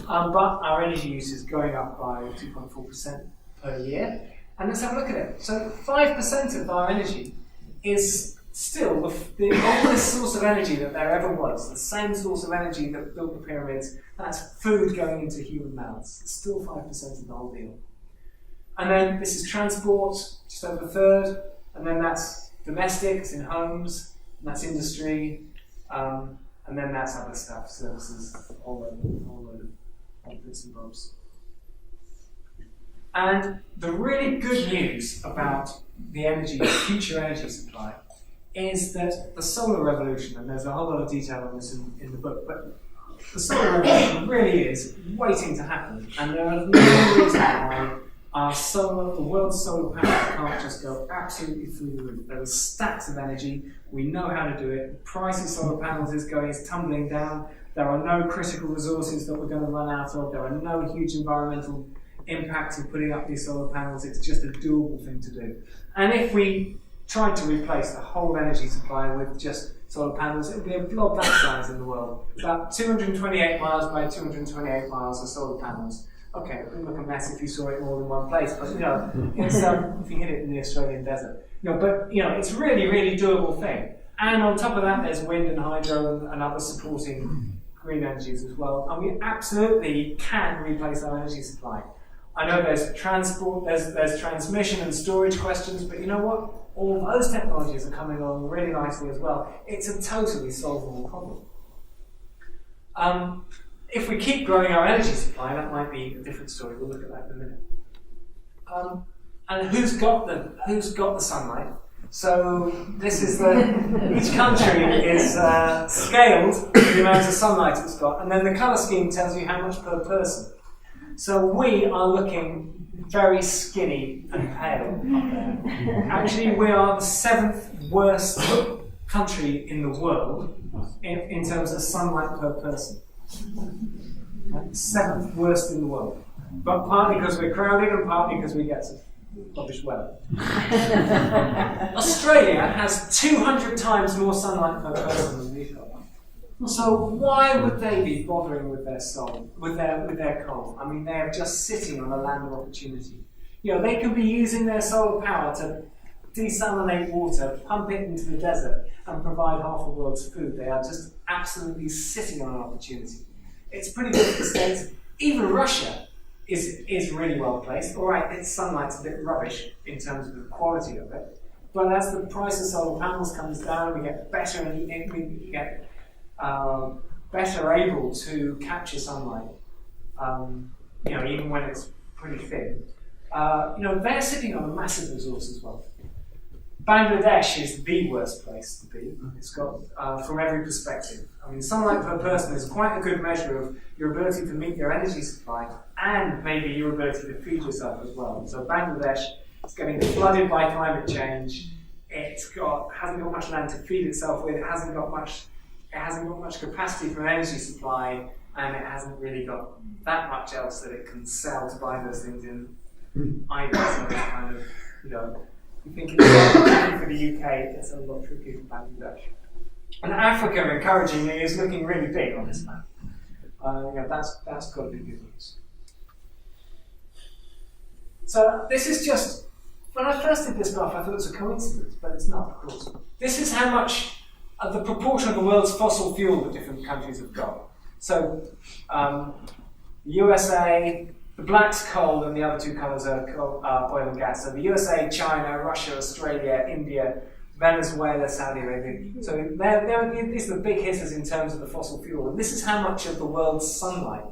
But our energy use is going up by 2.4% per year. And let's have a look at it. So 5% of our energy is still the oldest source of energy that there ever was. The same source of energy that built the pyramids. That's food going into human mouths. It's still 5% of the whole deal. And then this is transport, just over a third. And then that's domestic, it's in homes. And that's industry. And then that's other stuff, services, all load of bits and bobs. And the really good news about the future energy supply is that the solar revolution, and there's a whole lot of detail on this in the book, but the solar revolution really is waiting to happen, and there are no reason why the world's solar panels can't just go absolutely through the roof. There are stacks of energy, we know how to do it, the price of solar panels is tumbling down, there are no critical resources that we're going to run out of, there are no huge environmental impacts of putting up these solar panels, it's just a doable thing to do. And if we tried to replace the whole energy supply with just solar panels, it would be a blob that size in the world. About 228 miles by 228 miles of solar panels. Okay, it would look a mess if you saw it all in one place, but it's, if you hit it in the Australian desert. It's really, really doable thing. And on top of that, there's wind and hydro and other supporting green energies as well. And we absolutely can replace our energy supply. I know there's transport, there's transmission and storage questions, but you know what? All those technologies are coming along really nicely as well. It's a totally solvable problem. If we keep growing our energy supply, that might be a different story. We'll look at that in a minute. And who's got the sunlight? So this is each country is scaled the amount of sunlight it's got, and then the colour scheme tells you how much per person. So we are looking very skinny and pale up there. Actually, we are the 7th worst country in the world in terms of sunlight per person. 7th worst in the world. But partly because we're crowded and partly because we get some rubbish weather. Australia has 200 times more sunlight per person than we've got. So why would they be bothering with their coal? I mean, they're just sitting on a land of opportunity. They could be using their solar power to desalinate water, pump it into the desert, and provide half the world's food. They are just absolutely sitting on an opportunity. It's pretty good for states. Even Russia is really well placed. All right, its sunlight's a bit rubbish in terms of the quality of it, but as the price of solar panels comes down, we get better better able to capture sunlight, even when it's pretty thin. They're sitting on a massive resource as well. Bangladesh is the worst place to be. It's got, from every perspective. I mean, sunlight per person is quite a good measure of your ability to meet your energy supply and maybe your ability to feed yourself as well. So Bangladesh is getting flooded by climate change. Hasn't got much land to feed itself with. It hasn't got much capacity for an energy supply, and it hasn't really got that much else that it can sell to buy those things in either. So it's kind of, you think it's tricky for the UK, it's a lot trickier for Bangladesh. And Africa, encouragingly, is looking really big on this map. That's got to be good news. So this is just, when I first did this graph, I thought it was a coincidence, but it's not, of course. This is how much the proportion of the world's fossil fuel that different countries have got. So USA, the black's coal and the other two colours are oil and gas. So the USA, China, Russia, Australia, India, Venezuela, Saudi Arabia. So these are the big hitters in terms of the fossil fuel. And this is how much of the world's sunlight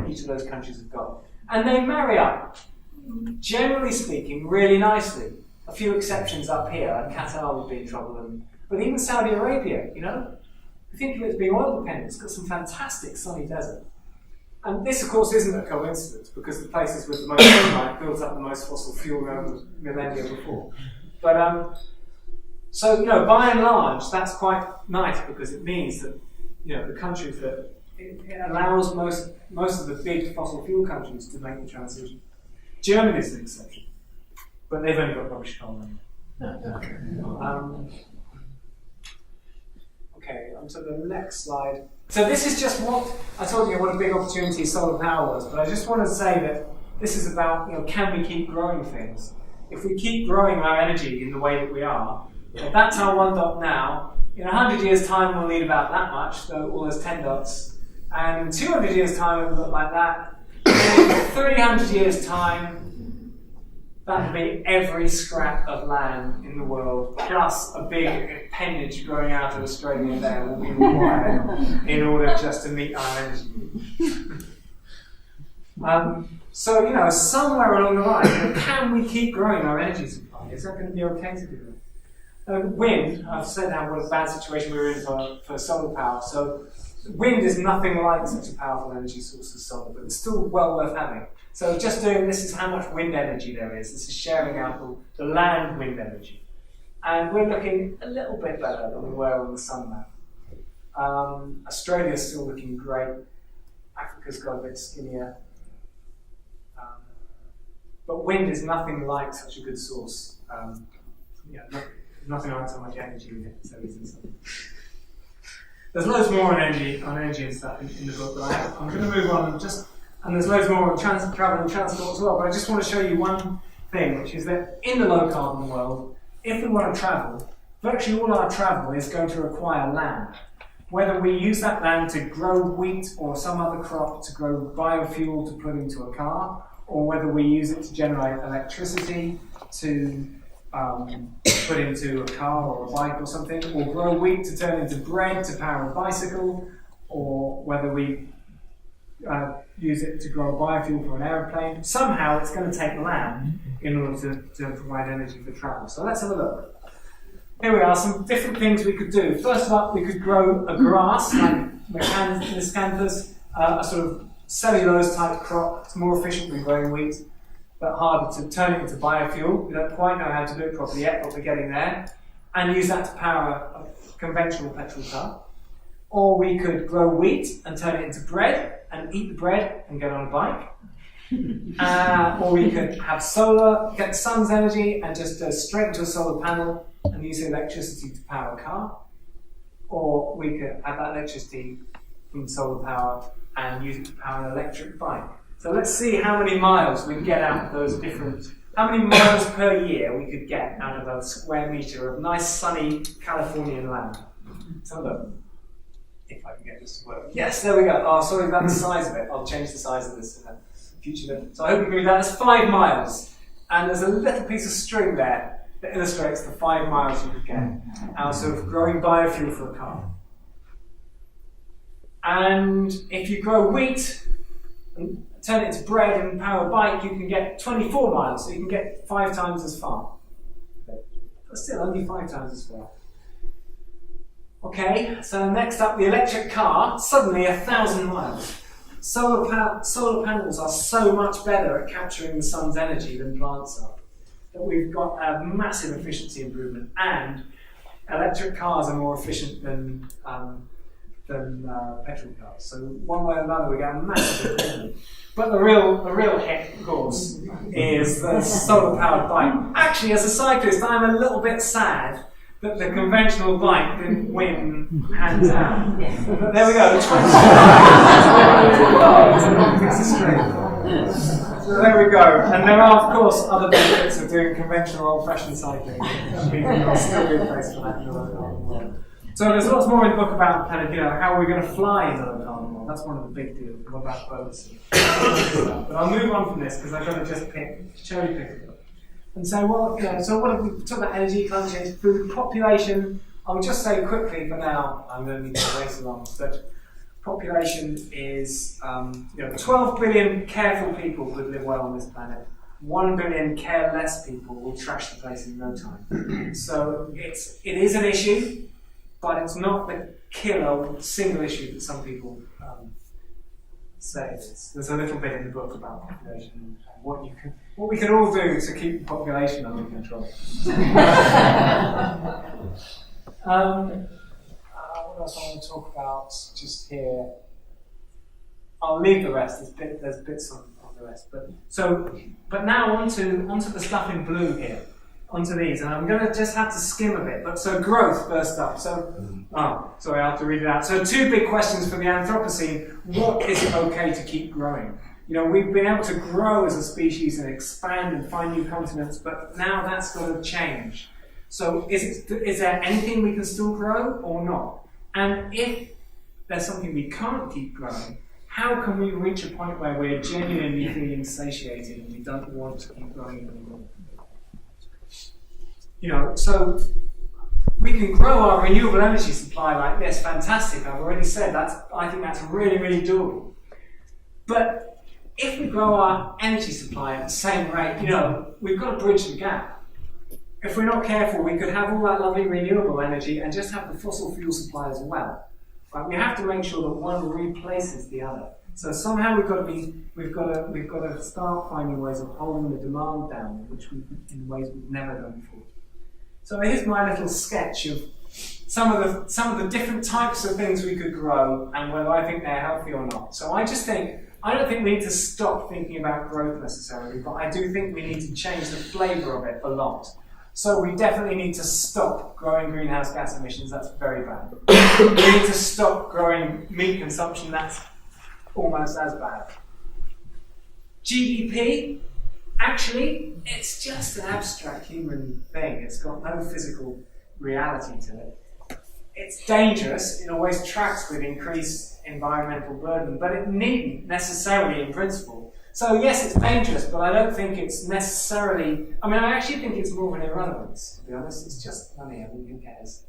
each of those countries have got. And they marry up, generally speaking, really nicely. A few exceptions up here, and Qatar would be in trouble. But even Saudi Arabia, you know, I think of it as being oil dependent. It's got some fantastic sunny desert. And this, of course, isn't a coincidence, because the places with the most sunlight built up the most fossil fuel around the millennia before. But so, you know, by and large, that's quite nice, because it means that, you know, the countries that it allows most of the big fossil fuel countries to make the transition. Germany is an exception, but they've only got rubbish coal anyway. Okay, on to the next slide. So this is just what I told you, what a big opportunity solar power was, but I just want to say that this is about, you know, can we keep growing things? If we keep growing our energy in the way that we are, that's our one dot now. In 100 years' time, we'll need about that much, so all those 10 dots. And in 200 years' time, it will look like that. And in 300 years' time, that will be every scrap of land in the world, plus a big appendage growing out of Australia there will be required in order just to meet our energy needs. So, you know, somewhere along the line, can we keep growing our energy supply? Is that going to be okay to do that? Wind, I've said now what a bad situation we're in for solar power. So wind is nothing like such a powerful energy source as solar, but it's still well worth having. So just doing this is how much wind energy there is. This is sharing out the land wind energy. And we're looking a little bit better than we were on the sun map. Australia's still looking great. Africa's got a bit skinnier. But wind is nothing like such a good source. Nothing like so much energy in it. So there's loads more on energy and stuff in the book, but I'm going to move on and there's loads more on travel and transport as well. But I just want to show you one thing, which is that in the low carbon world, if we want to travel, virtually all our travel is going to require land. Whether we use that land to grow wheat or some other crop, to grow biofuel to put into a car, or whether we use it to generate electricity to put into a car or a bike or something, or grow wheat to turn into bread to power a bicycle, or whether we use it to grow a biofuel for an aeroplane. Somehow it's going to take land in order to provide energy for travel. So let's have a look. Here we are, some different things we could do. First up, we could grow a grass like miscanthus, a sort of cellulose type crop. It's more efficient than growing wheat, but harder to turn it into biofuel. We don't quite know how to do it properly yet, but we're getting there. And use that to power a conventional petrol car. Or we could grow wheat and turn it into bread and eat the bread and get on a bike. Or we could have solar, get the sun's energy and just go straight into a solar panel and use the electricity to power a car. Or we could have that electricity from solar power and use it to power an electric bike. So let's see how many miles we can get out of those different, how many miles per year we could get out of a square metre of nice sunny Californian land. So look, if I can get this to work. Yes, there we go. Oh, sorry about the size of it. I'll change the size of this in a future video. So I hope you can read that. That's 5 miles. And there's a little piece of string there that illustrates the 5 miles you could get out of growing biofuel for a car. And if you grow wheat and turn it into bread and power a bike, you can get 24 miles, so you can get 5 times as far. But still, only 5 times as far. Okay, so next up, the electric car, suddenly 1,000 miles. Solar panels are so much better at capturing the sun's energy than plants are, that we've got a massive efficiency improvement, and electric cars are more efficient than petrol cars. So one way or another, we get a massive improvement. But the real hit, of course, is the solar-powered bike. Actually, as a cyclist, I'm a little bit sad that the conventional bike didn't win hands down. But there we go. So there we go. And there are, of course, other benefits of doing conventional old-fashioned cycling. There'll still be a place for that in the world. So there's lots more in the book about kind of, how we're going to fly in the low carbon world. That's one of the big deals. What about boats? But I'll move on from this because I've got to just cherry pick it. And so, so what have we talked about? Energy, climate change, food, population. I'll just say quickly for now, I'm going to need to race along, that population is 12 billion careful people could live well on this planet. 1 billion careless people will trash the place in no time. So it is an issue, but it's not the killer single issue that some people say it is. There's a little bit in the book about population and what we can all do to keep the population under control. What else I want to talk about just here? I'll leave the rest. There's bits on the rest. But now onto the stuff in blue here. Onto these, and I'm going to just have to skim a bit. But so growth first up. Sorry, I have to read it out. So 2 big questions for the Anthropocene. What is it okay to keep growing? We've been able to grow as a species and expand and find new continents, but now that's got to change. So is there anything we can still grow or not? And if there's something we can't keep growing, how can we reach a point where we're genuinely feeling satiated and we don't want to keep growing anymore? So we can grow our renewable energy supply like this, fantastic. I've already said I think that's really, really doable. But if we grow our energy supply at the same rate, we've got to bridge the gap. If we're not careful, we could have all that lovely renewable energy and just have the fossil fuel supply as well. Right? We have to make sure that one replaces the other. So somehow we've got to start finding ways of holding the demand down, in ways we've never done before. So here's my little sketch of some of the different types of things we could grow and whether I think they're healthy or not. So I don't think we need to stop thinking about growth necessarily, but I do think we need to change the flavour of it a lot. So we definitely need to stop growing greenhouse gas emissions, that's very bad. We need to stop growing meat consumption, that's almost as bad. GDP, actually, it's just an abstract human thing. It's got no physical reality to it. It's dangerous, it always tracks with increased environmental burden, but it needn't necessarily in principle. So yes, it's dangerous, but I don't think it's necessarily, I actually think it's more of an irrelevance, to be honest. It's just money, who cares?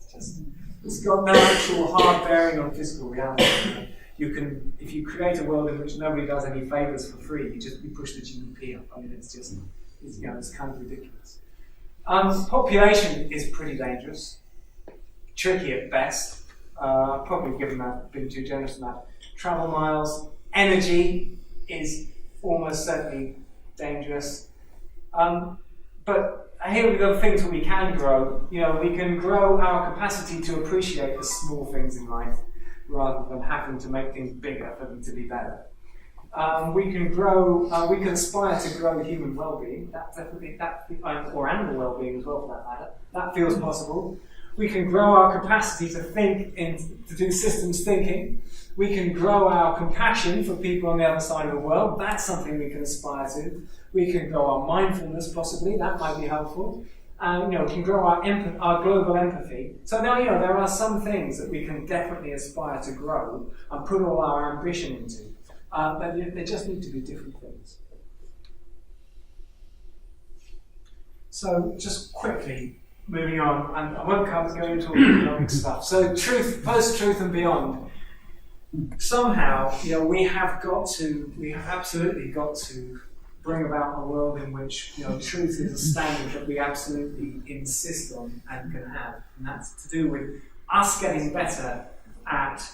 It's got no actual hard bearing on physical reality. If you create a world in which nobody does any favours for free, you push the GDP up. It's kind of ridiculous. Population is pretty dangerous, tricky at best. Probably been too generous in that. Travel miles, energy is almost certainly dangerous. But here we've got things that we can grow. We can grow our capacity to appreciate the small things in life rather than having to make things bigger for them to be better. We can aspire to grow human well-being, or animal well-being as well for that matter. That feels possible. We can grow our capacity to think, to do systems thinking. We can grow our compassion for people on the other side of the world. That's something we can aspire to. We can grow our mindfulness, possibly. That might be helpful. We can grow our global empathy. So now, there are some things that we can definitely aspire to grow and put all our ambition into. But they just need to be different things. So just quickly, moving on, and I won't go into all the economic stuff. So truth, post-truth and beyond. Somehow, we have absolutely got to bring about a world in which truth is a standard that we absolutely insist on and can have. And that's to do with us getting better at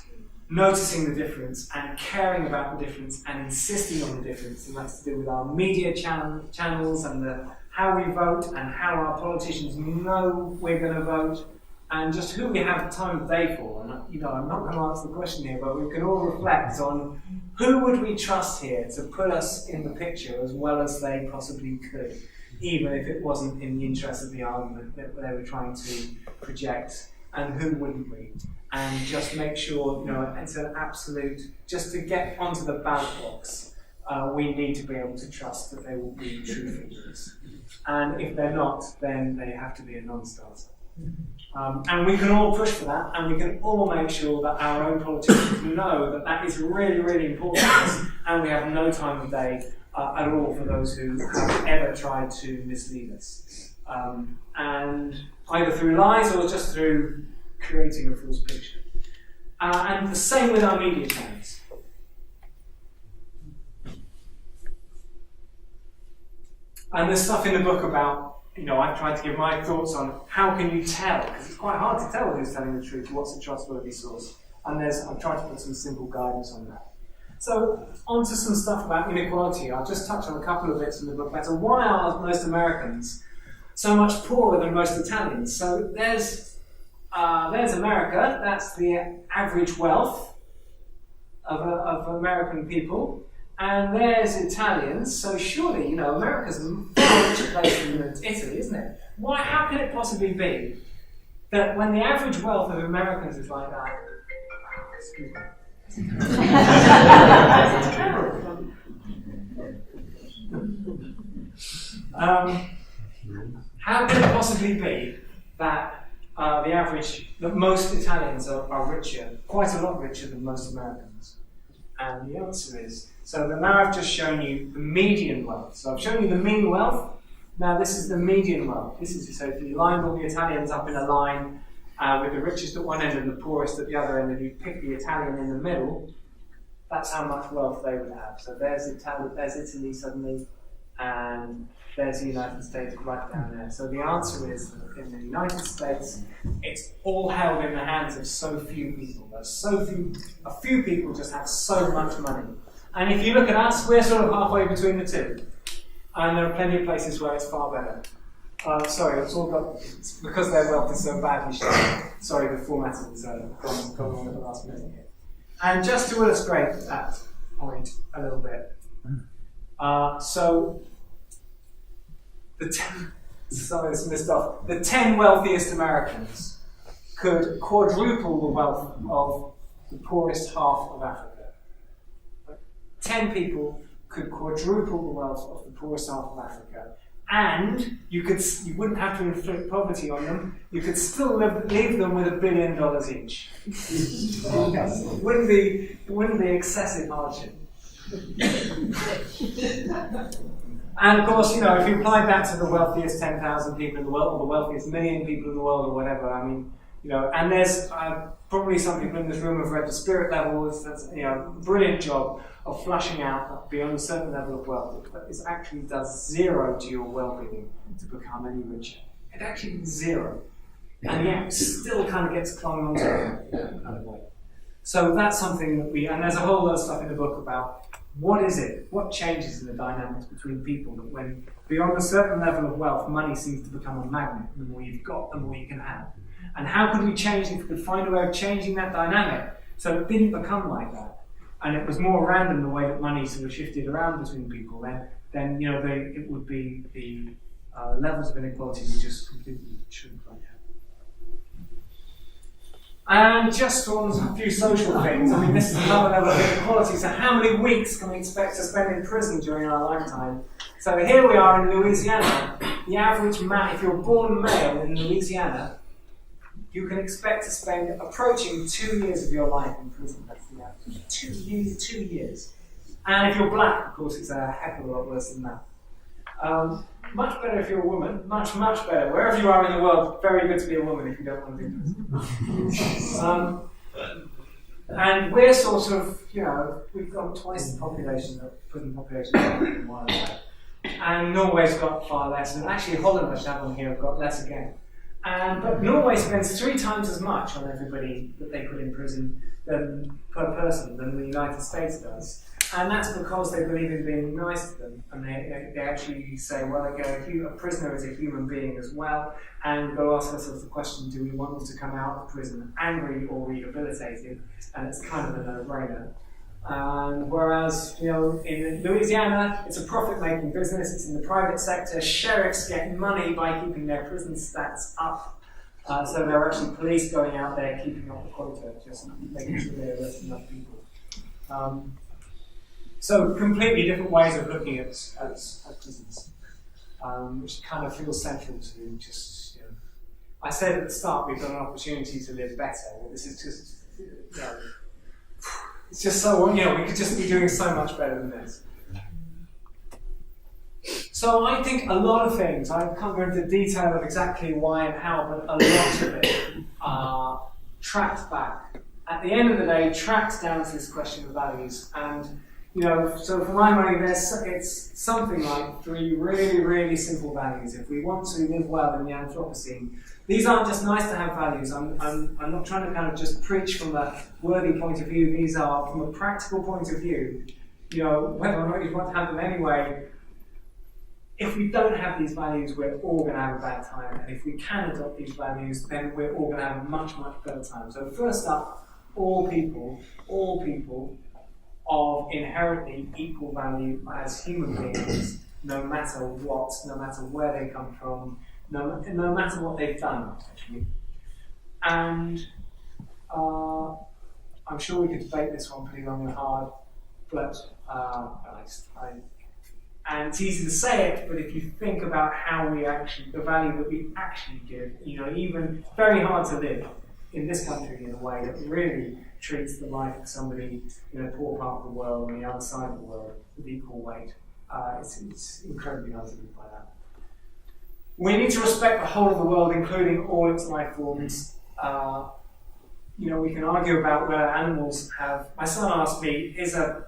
noticing the difference and caring about the difference and insisting on the difference. And that's to do with our media channels and how we vote and how our politicians know we're going to vote and just who we have time of day for. And I'm not going to answer the question here, but we can all reflect on who would we trust here to put us in the picture as well as they possibly could, even if it wasn't in the interest of the argument that they were trying to project, and who wouldn't we? And just make sure, it's an absolute, just to get onto the ballot box, we need to be able to trust that they will be true figures. And if they're not, then they have to be a non-starter. And we can all push for that, and we can all make sure that our own politicians know that that is really, really important to us, and we have no time of day at all for those who have ever tried to mislead us. And either through lies or just through creating a false picture. And the same with our media channels. And there's stuff in the book about, I've tried to give my thoughts on how can you tell, because it's quite hard to tell who's telling the truth, what's a trustworthy source. And I've tried to put some simple guidance on that. So, on to some stuff about inequality. I'll just touch on a couple of bits in the book. Why are most Americans so much poorer than most Italians? So there's America, that's the average wealth of American people. And there's Italians, so surely, America's a far richer place than Italy, isn't it? How can it possibly be that when the average wealth of Americans is like that? Excuse me. How can it possibly be that that most Italians are richer, quite a lot richer than most Americans? And the answer is, so now I've just shown you the median wealth. So I've shown you the mean wealth. Now this is the median wealth. So if you lined all the Italians up in a line with the richest at one end and the poorest at the other end, and you pick the Italian in the middle, that's how much wealth they would have. So there's Italy suddenly, and there's the United States right down there. So the answer is that in the United States, it's all held in the hands of so few people. A few people just have so much money. And if you look at us, we're sort of halfway between the two. And there are plenty of places where it's far better. It's because their wealth is so badly shared. Sorry, the formatting is gone wrong at the last minute here. And just to illustrate that point a little bit, the 10 wealthiest Americans could quadruple the wealth of the poorest half of Africa. 10 people could quadruple the wealth of the poorest half of Africa, and you wouldn't have to inflict poverty on them. You could still leave them with $1 billion each. It wouldn't be excessive hardship. And of course, if you apply that to the wealthiest 10,000 people in the world, or the wealthiest million people in the world, or whatever, and there's probably some people in this room have read The Spirit Level. That's a brilliant job of flushing out beyond a certain level of wealth. But it actually does zero to your well-being to become any richer. It actually does zero. And yet it still kind of gets clung onto it in a kind of way. So that's something that and there's a whole lot of stuff in the book about what is it, what changes in the dynamics between people that when beyond a certain level of wealth, money seems to become a magnet. The more you've got, the more you can have. And how could we change, if we could find a way of changing that dynamic so it didn't become like that, and it was more random the way that money sort of shifted around between people, then it would be the levels of inequality would just completely shrink like that. And just on a few social things, this is another level of inequality. So how many weeks can we expect to spend in prison during our lifetime? So here we are in Louisiana. The average man, if you're born male in Louisiana, you can expect to spend approaching 2 years of your life in prison. That's the average. 2 years. And if you're black, of course, it's a heck of a lot worse than that. Much better if you're a woman. Much, much better. Wherever you are in the world, very good to be a woman if you don't want to be in prison. And we're sort of, we've got twice the population, the prison population in one way. And Norway's got far less. And actually Holland, I should have on here, have got less again. But Norway spends 3 times as much on everybody that they put in prison per person than the United States does. And that's because they believe in being nice to them. And they actually say, well, a prisoner is a human being as well. And go ask ourselves the question, do we want them to come out of prison angry or rehabilitated? And it's kind of a no-brainer. Whereas, in Louisiana, it's a profit-making business. It's in the private sector. Sheriffs get money by keeping their prison stats up. So there are actually police going out there keeping up the quota, just making sure they arrest enough people. So completely different ways of looking at prisons, which kind of feels central to just I said at the start we've got an opportunity to live better. Well, this is just, it's just so, we could just be doing so much better than this. So I think a lot of things, I can't go into detail of exactly why and how, but a lot of it tracks back. At the end of the day, tracks down to this question of values. And, so for my money, it's something like 3 really, really simple values. If we want to live well in the Anthropocene, these aren't just nice to have values. I'm not trying to kind of just preach from a worthy point of view. These are from a practical point of view. Whether or not you want to have them anyway, if we don't have these values, we're all going to have a bad time. And if we can adopt these values, then we're all going to have a much, much better time. So first up, all people of inherently equal value as human beings, no matter what, no matter where they come from, no matter what they've done, actually. And I'm sure we could debate this one pretty long and hard, but and it's easy to say it, but if you think about the value that we actually give, even very hard to live in this country in a way that really treats the life of somebody in a poor part of the world on the other side of the world with equal weight. It's incredibly hard to live by that. We need to respect the whole of the world, including all its life forms. We can argue about whether animals have. My son asked me, is a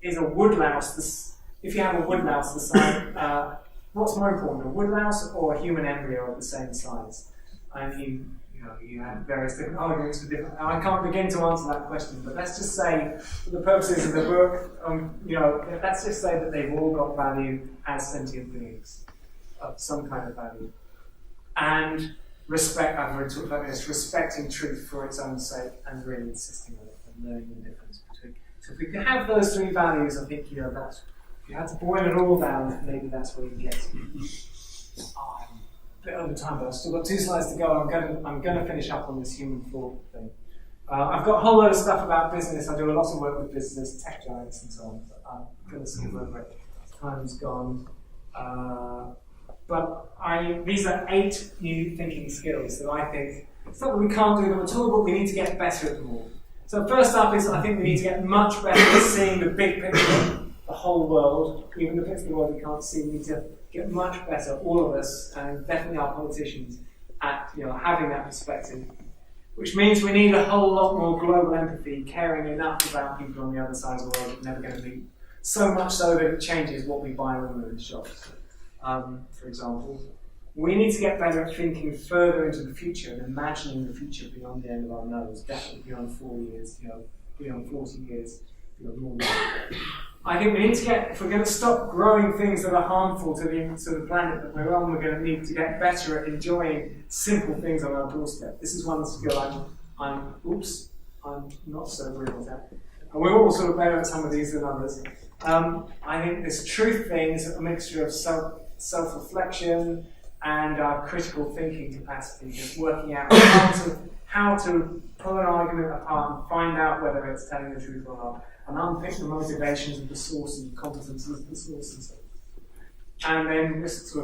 woodlouse if you have a woodlouse the size, what's more important, a woodlouse or a human embryo of the same size? And you had various different arguments for different. I can't begin to answer that question, but let's just say, for the purposes of the book, let's just say that they've all got value as sentient beings of some kind of value, and respect. I've already talked about this: respecting truth for its own sake and really insisting on it and learning the difference between. So if we can have those 3 values, I think that's. If you had to boil it all down, maybe that's where you get to. I'm a bit over time, but I've still got 2 slides to go. I'm going to finish up on this human thought thing. I've got a whole load of stuff about business. I do a lot of work with business, tech giants, and so on. But I'm going to skip over it. Time's gone. But these are 8 new thinking skills that I think. It's not that we can't do them at all, but we need to get better at them all. So first up is I think we need to get much better at seeing the big picture. The whole world, even the bits of the world we can't see, we need to get much better, all of us, and definitely our politicians, at having that perspective. Which means we need a whole lot more global empathy, caring enough about people on the other side of the world that we're never going to meet. So much so that it changes what we buy when we're in shops. For example, we need to get better at thinking further into the future and imagining the future beyond the end of our nose, definitely beyond 4 years, beyond 40 years, beyond more than that. I think we need to if we're going to stop growing things that are harmful to the planet that we're on, we're going to need to get better at enjoying simple things on our doorstep. This is one skill I'm not so brilliant at. And we're all sort of better at some of these than others. I think this truth thing is a mixture of self-reflection and our critical thinking capacity, just working out how to pull an argument apart and find out whether it's telling the truth or not. And unpick the motivations of the source and the competences of the source and so on. And then this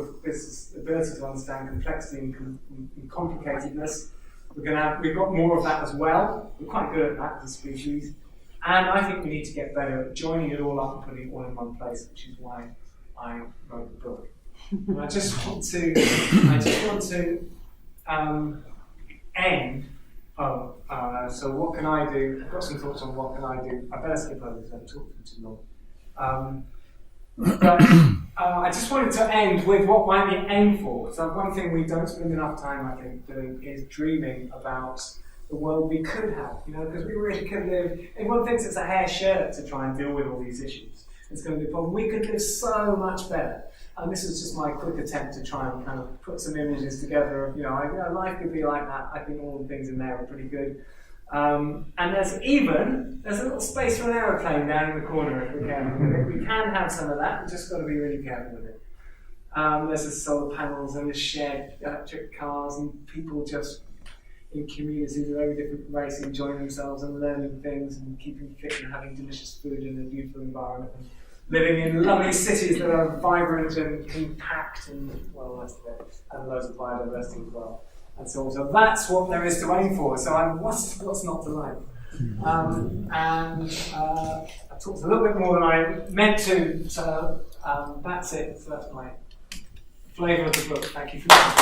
ability to understand complexity and complicatedness. We've got more of that as well. We're quite good at that as a species. And I think we need to get better at joining it all up and putting it all in one place, which is why I wrote the book. And I just want to end. So what can I do? I've got some thoughts on what can I do. I better skip over this, I've talked for too long. But I just wanted to end with what might be aimed for. So one thing we don't spend enough time, I think, doing is dreaming about the world we could have. Because we really could live. Everyone thinks it's a hair shirt to try and deal with all these issues. It's going to be a problem. We could live so much better. And this was just my quick attempt to try and kind of put some images together of, life could be like that. I think all the things in there are pretty good. And there's a little space for an aeroplane down in the corner if we can. We can have some of that, we've just got to be really careful with it. There's the solar panels and the shared electric cars and people just in communities of very different race enjoying themselves and learning things and keeping fit and having delicious food in a beautiful environment. And living in lovely cities that are vibrant and compact and, well, the rest of it, and loads of biodiversity as well. And so that's what there is to aim for. So what's not to like? I talked a little bit more than I meant to, so that's it. So that's my flavour of the book. Thank you for listening.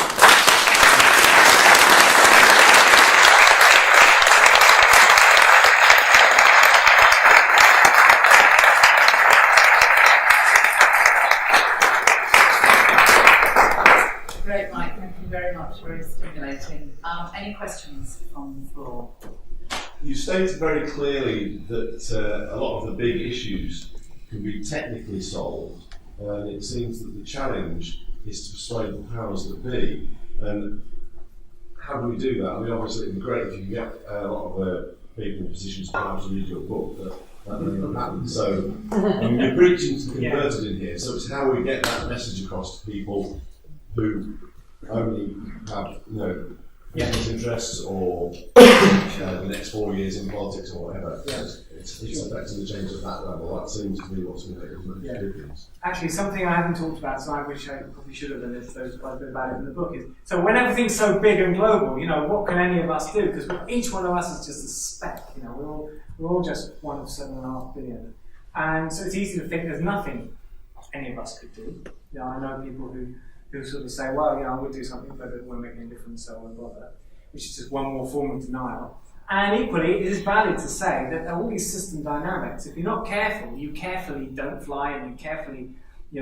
Great, Mike. Thank you very much. Very stimulating. Any questions from the floor? You stated very clearly that a lot of the big issues can be technically solved, and it seems that the challenge is to persuade the powers that be. And how do we do that? I mean, obviously, it'd be great if you could get a lot of people in positions to perhaps read your book, but that may not happen. So, I mean, you're preaching to the converted in here, so it's how we get that message across to people who only have, business interests or the next 4 years in politics or whatever. It's effectively changed at that level. That seems to be what's going to make the difference. Actually, something I haven't talked about, so I wish I probably should have, and there's quite a bit about it in the book, is so when everything's so big and global, what can any of us do? Because each one of us is just a speck. We're all just one of 7.5 billion, and so it's easy to think there's nothing any of us could do. I know people who sort of say, well, I would do something, but it won't make any difference, so I won't bother, which is just one more form of denial. And equally, it is valid to say that there are all these system dynamics. If you're not careful, you carefully don't fly, and you carefully,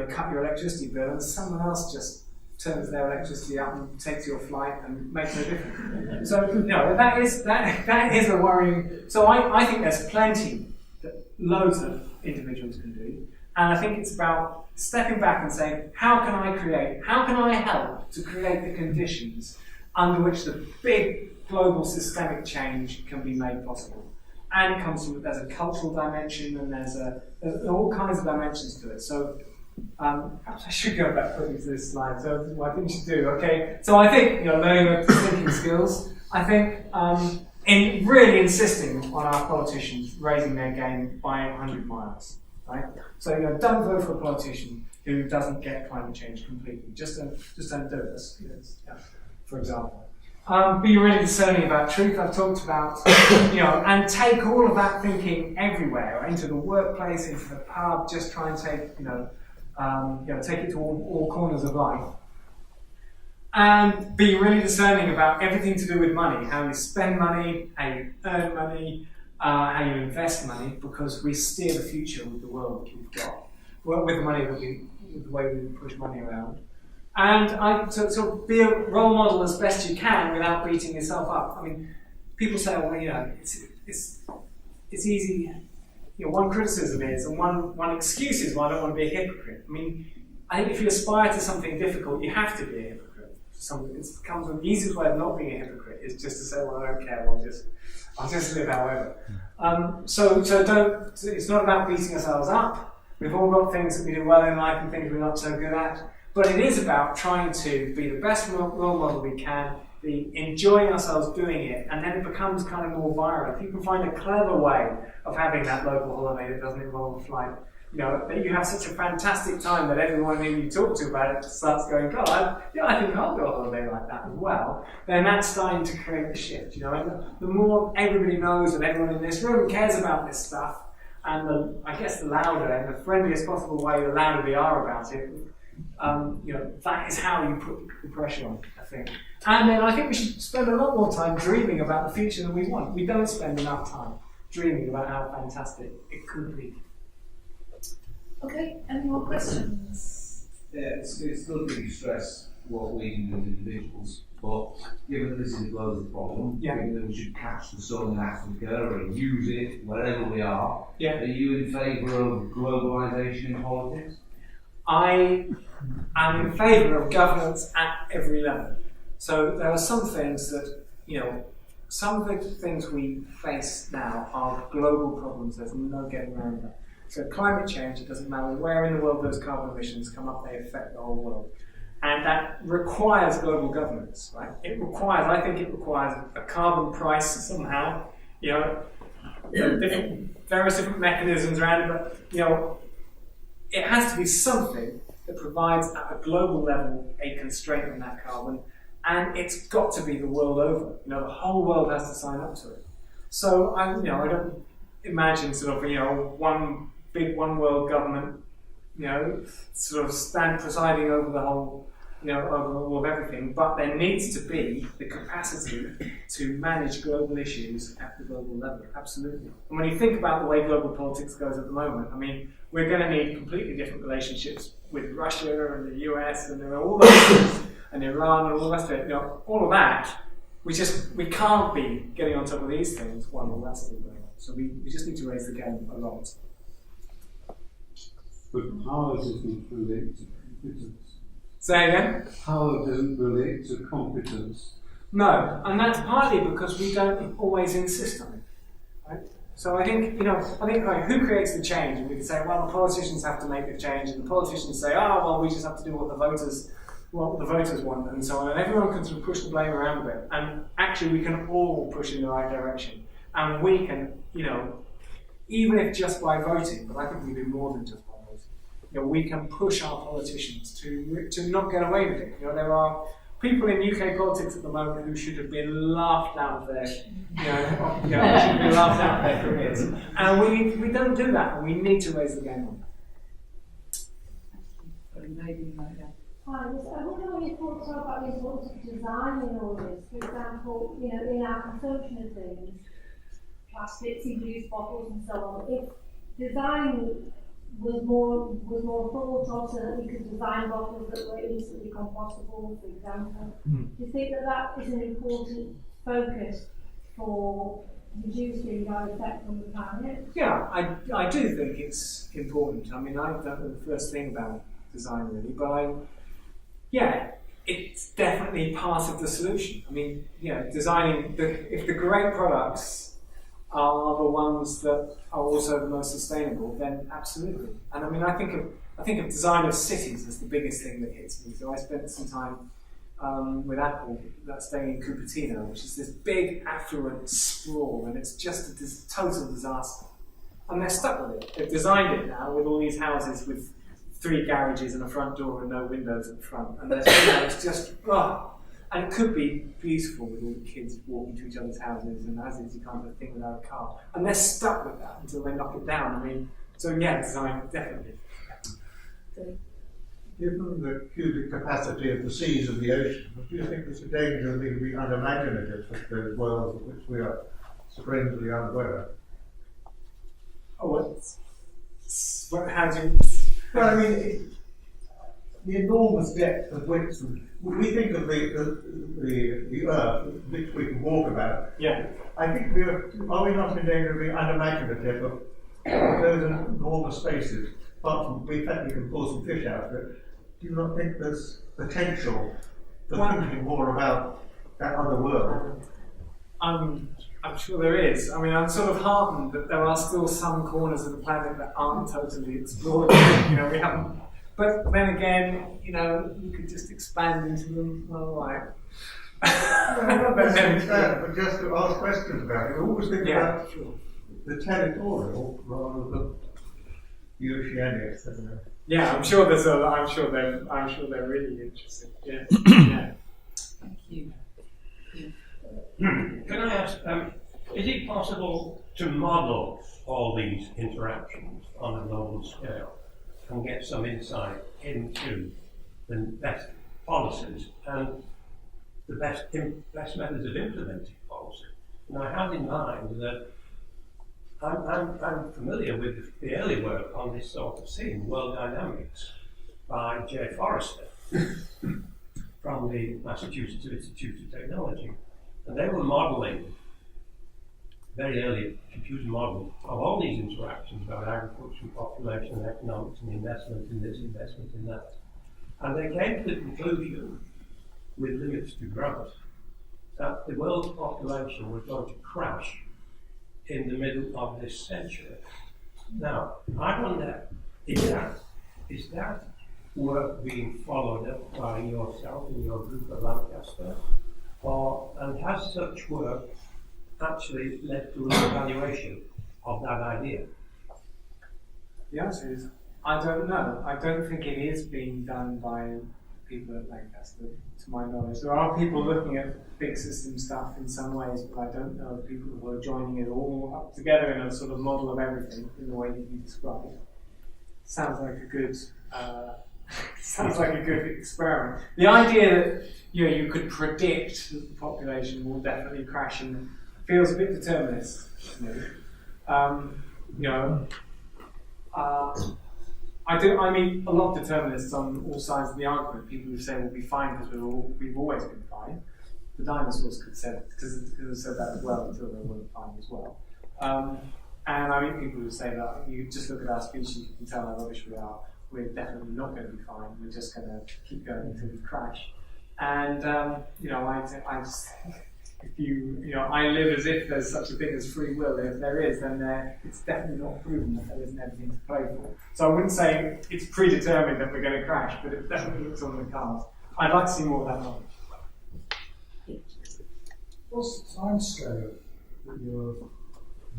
cut your electricity bill, and someone else just turns their electricity up and takes your flight and makes no difference. So, that is a worrying. So I think there's plenty that loads of individuals can do. And I think it's about stepping back and saying, how can I help to create the conditions under which the big global systemic change can be made possible? And it comes from, there's a cultural dimension, and there's all kinds of dimensions to it. So perhaps I should go back quickly to this slide. So what I think you should do, okay? So I think, learning the thinking skills, I think in really insisting on our politicians raising their game by 100 miles. Right? So don't vote for a politician who doesn't get climate change completely. Just don't do it. For example, be really discerning about truth. I've talked about, and take all of that thinking everywhere, into the workplace, into the pub. Just try and take, take it to all corners of life. And be really discerning about everything to do with money, how you spend money, how you earn money. How you invest money, because we steer the future with the world that we've got, with the money with the way we push money around, and so be a role model as best you can without beating yourself up. I mean, people say, well, it's easy. One criticism is, and one excuse is, well, I don't want to be a hypocrite. I mean, I think if you aspire to something difficult, you have to be a hypocrite. It comes from the easiest way of not being a hypocrite is just to say, well, I don't care. I'll just live however. So don't. It's not about beating ourselves up. We've all got things that we do well in life and things we're not so good at. But it is about trying to be the best role model we can, be enjoying ourselves doing it, and then it becomes kind of more viral. If you can find a clever way of having that local holiday that doesn't involve a flight, that you have such a fantastic time that everyone who you talk to about it starts going, God, I think I'll go on a holiday like that as well. Then that's starting to create the shift, And the more everybody knows and everyone in this room cares about this stuff, and the louder and the friendliest possible way, the louder we are about it, that is how you put the pressure on, I think. And then I think we should spend a lot more time dreaming about the future that we want. We don't spend enough time dreaming about how fantastic it could be. Okay, any more questions? Yeah, it's good that you stress what we do as individuals, but given that this is a global problem, given that we should catch the sun in Africa and use it wherever we are, are you in favour of globalisation in politics? I am in favour of governance at every level. So there are some things that, some of the things we face now are global problems. There's no getting around that. So climate change, it doesn't matter where in the world those carbon emissions come up, they affect the whole world. And that requires global governance, right? I think it requires a carbon price somehow, various different mechanisms around it, but, it has to be something that provides at a global level a constraint on that carbon, and it's got to be the world over. You know, the whole world has to sign up to it. So I don't imagine sort of one world government, sort of presiding over the whole, over all of everything. But there needs to be the capacity to manage global issues at the global level. Absolutely. And when you think about the way global politics goes at the moment, I mean, we're going to need completely different relationships with Russia and the US and all those things, and Iran and all the rest of it. All of that. We can't be getting on top of these things while all that's still going on. So we just need to raise the game a lot. But power doesn't relate to competence. Say again? Power doesn't relate to competence. No, and that's partly because we don't always insist on it. Right? So I think who creates the change? And we can say, well, the politicians have to make the change, and the politicians say, we just have to do what the voters want, and so on. And everyone can sort of push the blame around a bit. And actually, we can all push in the right direction. And we can, even if just by voting, but I think we do more than just by voting. We can push our politicians to not get away with it. There are people in UK politics at the moment who should have been laughed out of their, should have been laughed out of their careers. And we don't do that, and we need to raise the game on that. Hi, I wonder what your thoughts are about the importance of design in all this. For example, in our consumption of things, plastic, single-use bottles and so on. If design was more thought of so that we could design bottles that were instantly compostable, for example, do you think that is an important focus for reducing our effect on the planet? Yeah, I do think it's important. I mean, I don't know the first thing about design really, but it's definitely part of the solution. I mean, designing if the great products are the ones that are also the most sustainable, then absolutely. And I mean, I think of design of cities as the biggest thing that hits me. So I spent some time with Apple staying in Cupertino, which is this big affluent sprawl, and it's just a total disaster. And they're stuck with it. They've designed it now with all these houses with 3 garages and a front door and no windows at the front, and it's just and it could be beautiful with all the kids walking to each other's houses, and as is you can't do a thing without a car, and they're stuck with that until they knock it down. I mean, so design definitely. Given the cubic capacity of the seas and the oceans, do you think there's a danger of being unimaginative of those worlds of which we are strangely unaware? How do you? Well, I mean, the enormous depth of which we think of the Earth, which we can walk about. Yeah. I think are we not in danger of being unimaginative of those enormous spaces? Apart from we can pull some fish out of it. Do you not think there's potential for thinking more about that other world? I'm sure there is. I mean, I'm sort of heartened that there are still some corners of the planet that aren't totally explored. We haven't. But then again, you could just expand into them. All right. But just to ask questions about it, we always think about the territorial rather than the oceanic. Yeah, I'm sure they're really interested. Yeah. Yeah. Thank you. Can I ask, is it possible to model all these interactions on a global scale and get some insight into the best policies and the best methods of implementing policy? And I have in mind that I'm familiar with the early work on this sort of thing, World Dynamics, by J. Forrester from the Massachusetts Institute of Technology. And they were modelling, very early computer model of all these interactions about agriculture and population and economics and investment in this, investment in that. And they came to the conclusion, with limits to growth, that the world's population was going to crash in the middle of this century. Now, I wonder, is that work being followed up by yourself and your group at Lancaster? And has such work actually led to an evaluation of that idea? The answer is, I don't know. I don't think it is being done by people at Lancaster, to my knowledge. There are people looking at big system stuff in some ways, but I don't know of people who are joining it all up together in a sort of model of everything in the way that you described. Sounds like a good experiment. The idea that you could predict that the population will definitely crash and feels a bit determinist to me. I meet a lot of determinists on all sides of the argument. People who say we'll be fine because we've always been fine. The dinosaurs could say because they said that as well until they weren't fine as well. And I meet people who say that you just look at our species, you can tell how rubbish we are. We're definitely not going to be fine. We're just going to keep going until we crash. And I just think I live as if there's such a thing as free will. If there is, then it's definitely not proven that there isn't anything to play for. So I wouldn't say it's predetermined that we're going to crash, but it definitely looks on the cards. I'd like to see more of that knowledge. What's the timescale that you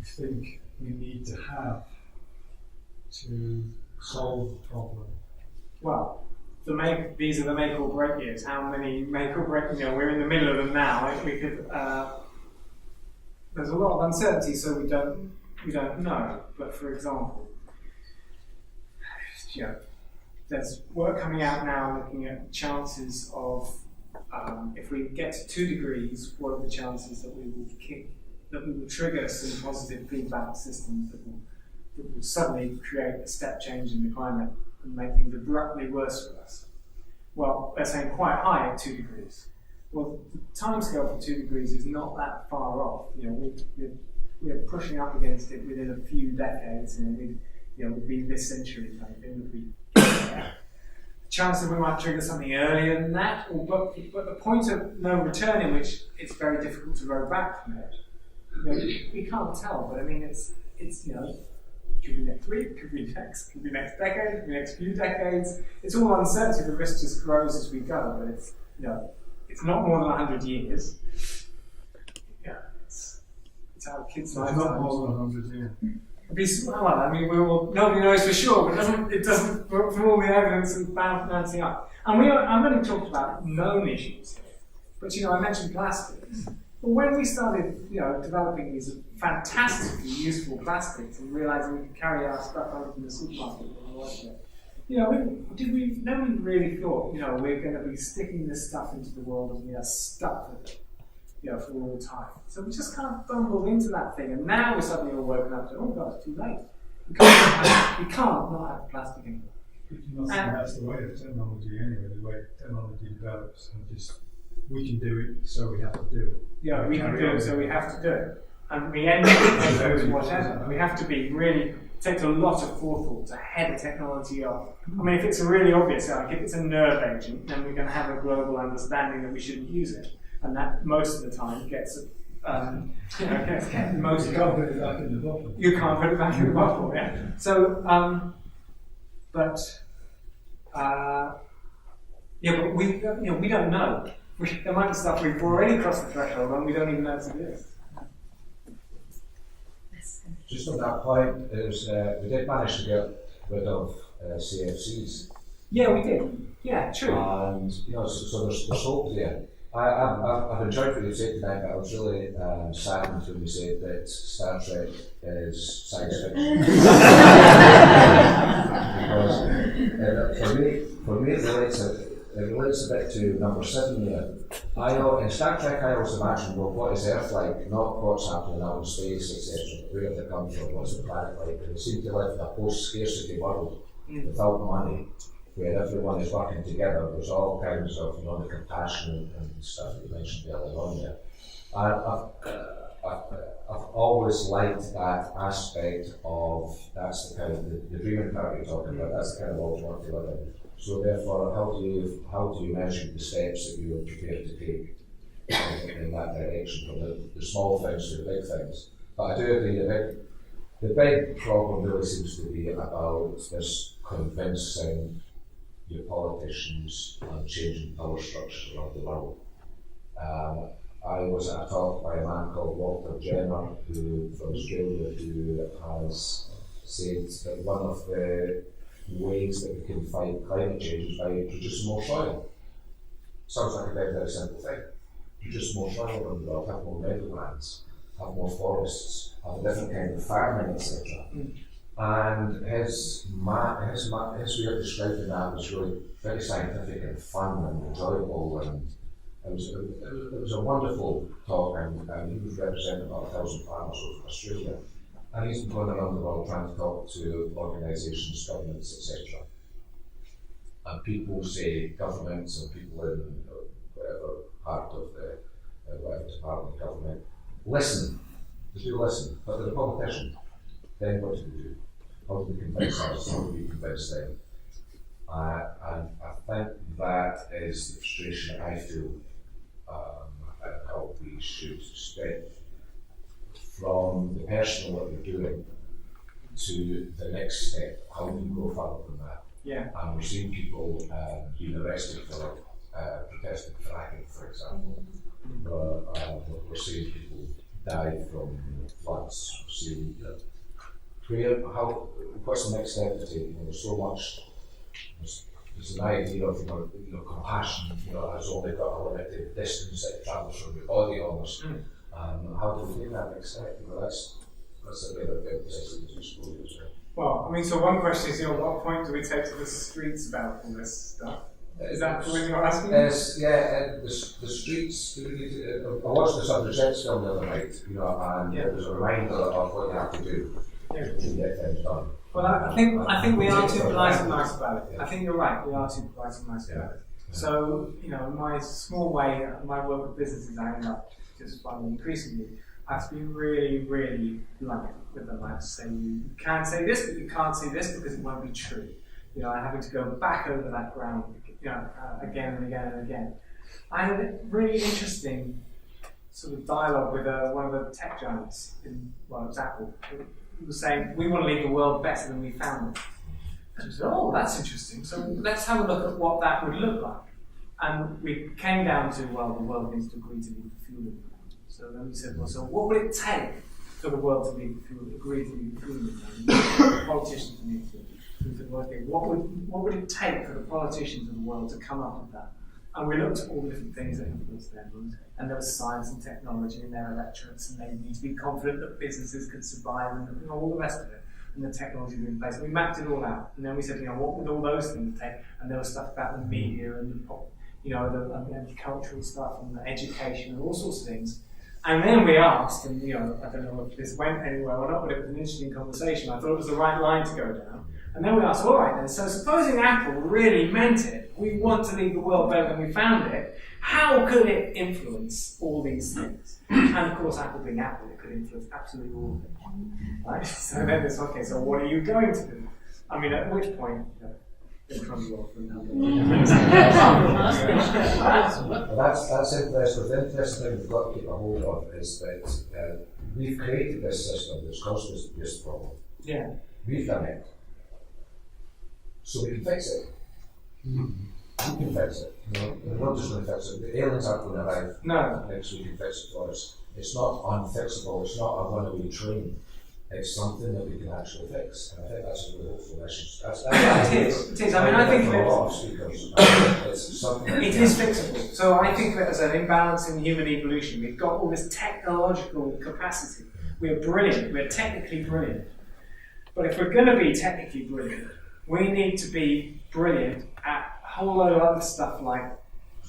think we need to have to solve the problem? Well, these are the make or break years. How many make or break? We're in the middle of them now. We could. There's a lot of uncertainty, so we don't know. But for example, there's work coming out now looking at chances of if we get to 2 degrees, what are the chances that we will trigger some positive feedback systems that will suddenly create a step change in the climate and make things abruptly worse for us? Well, they're saying quite high at 2 degrees. Well, the timescale for 2 degrees is not that far off. We're pushing up against it within a few decades, and would be this century kind of thing. Would be the chance that we might trigger something earlier than that, but the point of no return in which it's very difficult to row back from it. We can't tell, but I mean, it's could be next week, could be next decade, could be next few decades. It's all uncertainty. The risk just grows as we go, but it's not more than 100 years. Yeah, it's our kids' lifetimes. It's not more than 100 years. Nobody knows for sure, but it doesn't from all the evidence and balancing up. And I'm only talking about known issues here. But I mentioned plastics. But when we started, developing these fantastically useful plastics and realizing we could carry our stuff over from the supermarket and wash it, no one really thought, we're going to be sticking this stuff into the world and we are stuck with it, for all time. So we just kind of bumbled into that thing, and now we're suddenly all woken up to, oh God, it's too late. We can't not have plastic anymore. That's the way of technology anyway, the way technology develops, and we can do it, so we have to do it. Yeah, we can do it, so we have to do it. And we end up with whatever. We have to be really, it takes a lot of forethought to head a technology off. I mean, if it's really obvious, like if it's a nerve agent, then we're going to have a global understanding that we shouldn't use it. And that most of the time gets most. You can't put it back in the bottle. You can't put it back in the bottle, yeah. So, but we don't know. There might be stuff we've already crossed the threshold and we don't even know it's exists. Just on that point, we did manage to get rid of CFCs. Yeah, we did. Yeah, true. And so there's hope there. I've enjoyed what you said tonight, but I was really saddened when you said that Star Trek is science fiction. Because for me, it relates a bit to number 7 there. In Star Trek, I always imagine, what is Earth like? Not what's happening out in space, etc. Where did it come from? What's the planet like? And they seem to live in a post-scarcity world without money, where everyone is working together. There's all kinds of the compassion and stuff that you mentioned earlier on there. I've always liked that aspect of, that's the kind of the dreaming part you're talking about, that's the kind of world you want to live in. So therefore, how do you measure the steps that you are prepared to take in that direction, from the small things to the big things? But I do agree the big problem really seems to be about this convincing your politicians and changing power structures around the world. I was at a talk by a man called Walter Jenner, from Australia, who has said that one of the ways that we can fight climate change is by introducing more soil. Sounds like a very, very simple thing. Produce more soil in the world, have more meadowlands, have more forests, have a different kind of farming, etc. And his way of describing that was really very scientific and fun and enjoyable, and it was a wonderful talk, and he was representing about 1,000 farmers over Australia. And he's been going around the world trying to talk to organisations, governments, etc. And people say governments and people in whatever part of the whatever department of government listen. They do listen, but they're a politician. Then what do we do? How do we convince us? How do we convince them? And I think that is the frustration I feel, and how we should step from the personal what we're doing to the next step. How do we go further than that? Yeah. And we're seeing people being arrested for protesting fracking, for example. We're seeing people die from floods. We're seeing what's the next step to take? There's so much. There's an idea of compassion. Has only got a limited distance that it travels from your body almost. How do we take that next step? That's a bit of a position to explore as well. Well, I mean, so one question is, what point do we take to the streets about all this stuff? Is that the way you're asking? The streets. I watched the Suffragettes film the other night, and it was a reminder of what you have to do to get things done. Well, I think we are too polite and nice about it. I think you're right. We are too polite and nice about it. So, in my small way, my work with businesses, I end up just finding increasingly I have to be really, really blunt with them. I have to say, you can say this, but you can't say this because it won't be true. I'm having to go back over that ground, again and again and again. I had a really interesting sort of dialogue with one of the tech giants, it was Apple, who was saying, we want to leave the world better than we found it. And we said, oh, that's interesting. So let's have a look at what that would look like. And we came down to, well, the world needs to agree to leave the fuel in the ground. So then we said, well, so what would it take for the world to leave the fuel, agree to leave the fuel in the ground? The politicians need to. We said, well, okay, what would it take for the politicians of the world to come up with that? And we looked at all the different things that influenced them. And there was science and technology in their electorates, and they need to be confident that businesses could survive, and all the rest of it. And the technology was in place. And we mapped it all out. And then we said, what would all those things take? And there was stuff about the media and the pop, the cultural stuff and the education and all sorts of things. And then we asked, and I don't know if this went anywhere or not, but it was an interesting conversation. I thought it was the right line to go down. And then we asked, all right then, so supposing Apple really meant it, we want to leave the world better than we found it, how could it influence all these things? And of course, Apple being Apple, it could influence absolutely all things. Right? So then it's, okay, so what are you going to do? I mean, at which point, That's interesting. The interesting thing we've got to keep a hold of is that we've created this system that's caused us this problem. Yeah. We've done it. So we can fix it. We can fix it. We're not just going to fix it. The aliens aren't going to arrive next week and fix it for us. It's not unfixable. It's not a runaway train. It's something that we can actually fix. And I think that's a really hopeful message. It is. I mean, I think it's something it is fixable. So I think of it as an imbalance in human evolution. We've got all this technological capacity. We're brilliant. We're technically brilliant. But if we're going to be technically brilliant, we need to be brilliant at a whole load of other stuff like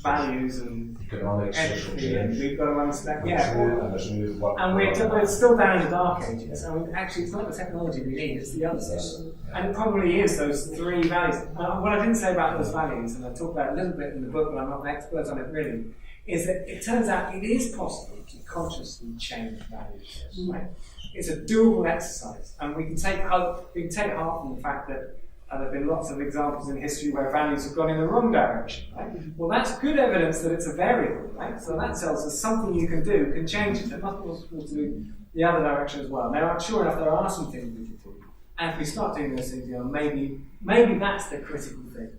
values and economics, social change. We've got to understand, and we're still down in the dark ages. I mean, actually, it's not the technology we need; it's the other stuff. And it probably is those three values. What I didn't say about those values, and I talk about it a little bit in the book, but I'm not an expert on it really, is that it turns out it is possible to consciously change values. Right? It's a doable exercise, and we can take heart from the fact that. There have been lots of examples in history where values have gone in the wrong direction, right? Well, that's good evidence that it's a variable, right? So that tells us something you can do can change it. It must be possible to do the other direction as well. Now, sure enough, there are some things we can do. And if we start doing those things, maybe that's the critical thing.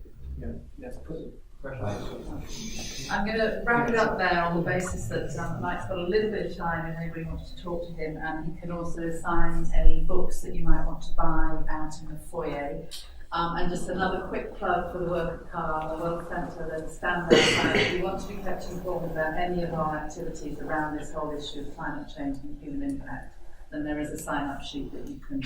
Let's put it. I'm going to wrap it up there on the basis that Mike's got a little bit of time if anybody wants to talk to him, and he can also sign any books that you might want to buy out in the foyer. And just another quick plug for the work at Carlisle, the World Centre, there's a stand outside. If you want to be kept informed about any of our activities around this whole issue of climate change and human impact, then there is a sign-up sheet that you can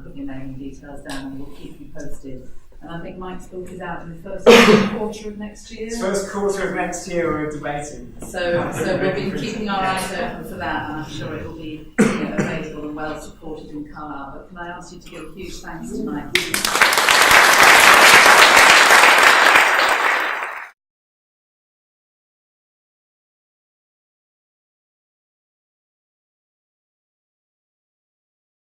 put your name and details down, and we'll keep you posted. And I think Mike's book is out in the first quarter of next year. First quarter of next year, we're debating. So we'll be keeping our eyes open for that, and I'm sure it will be available and well supported in Carlisle. But can I ask you to give a huge thanks to Mike?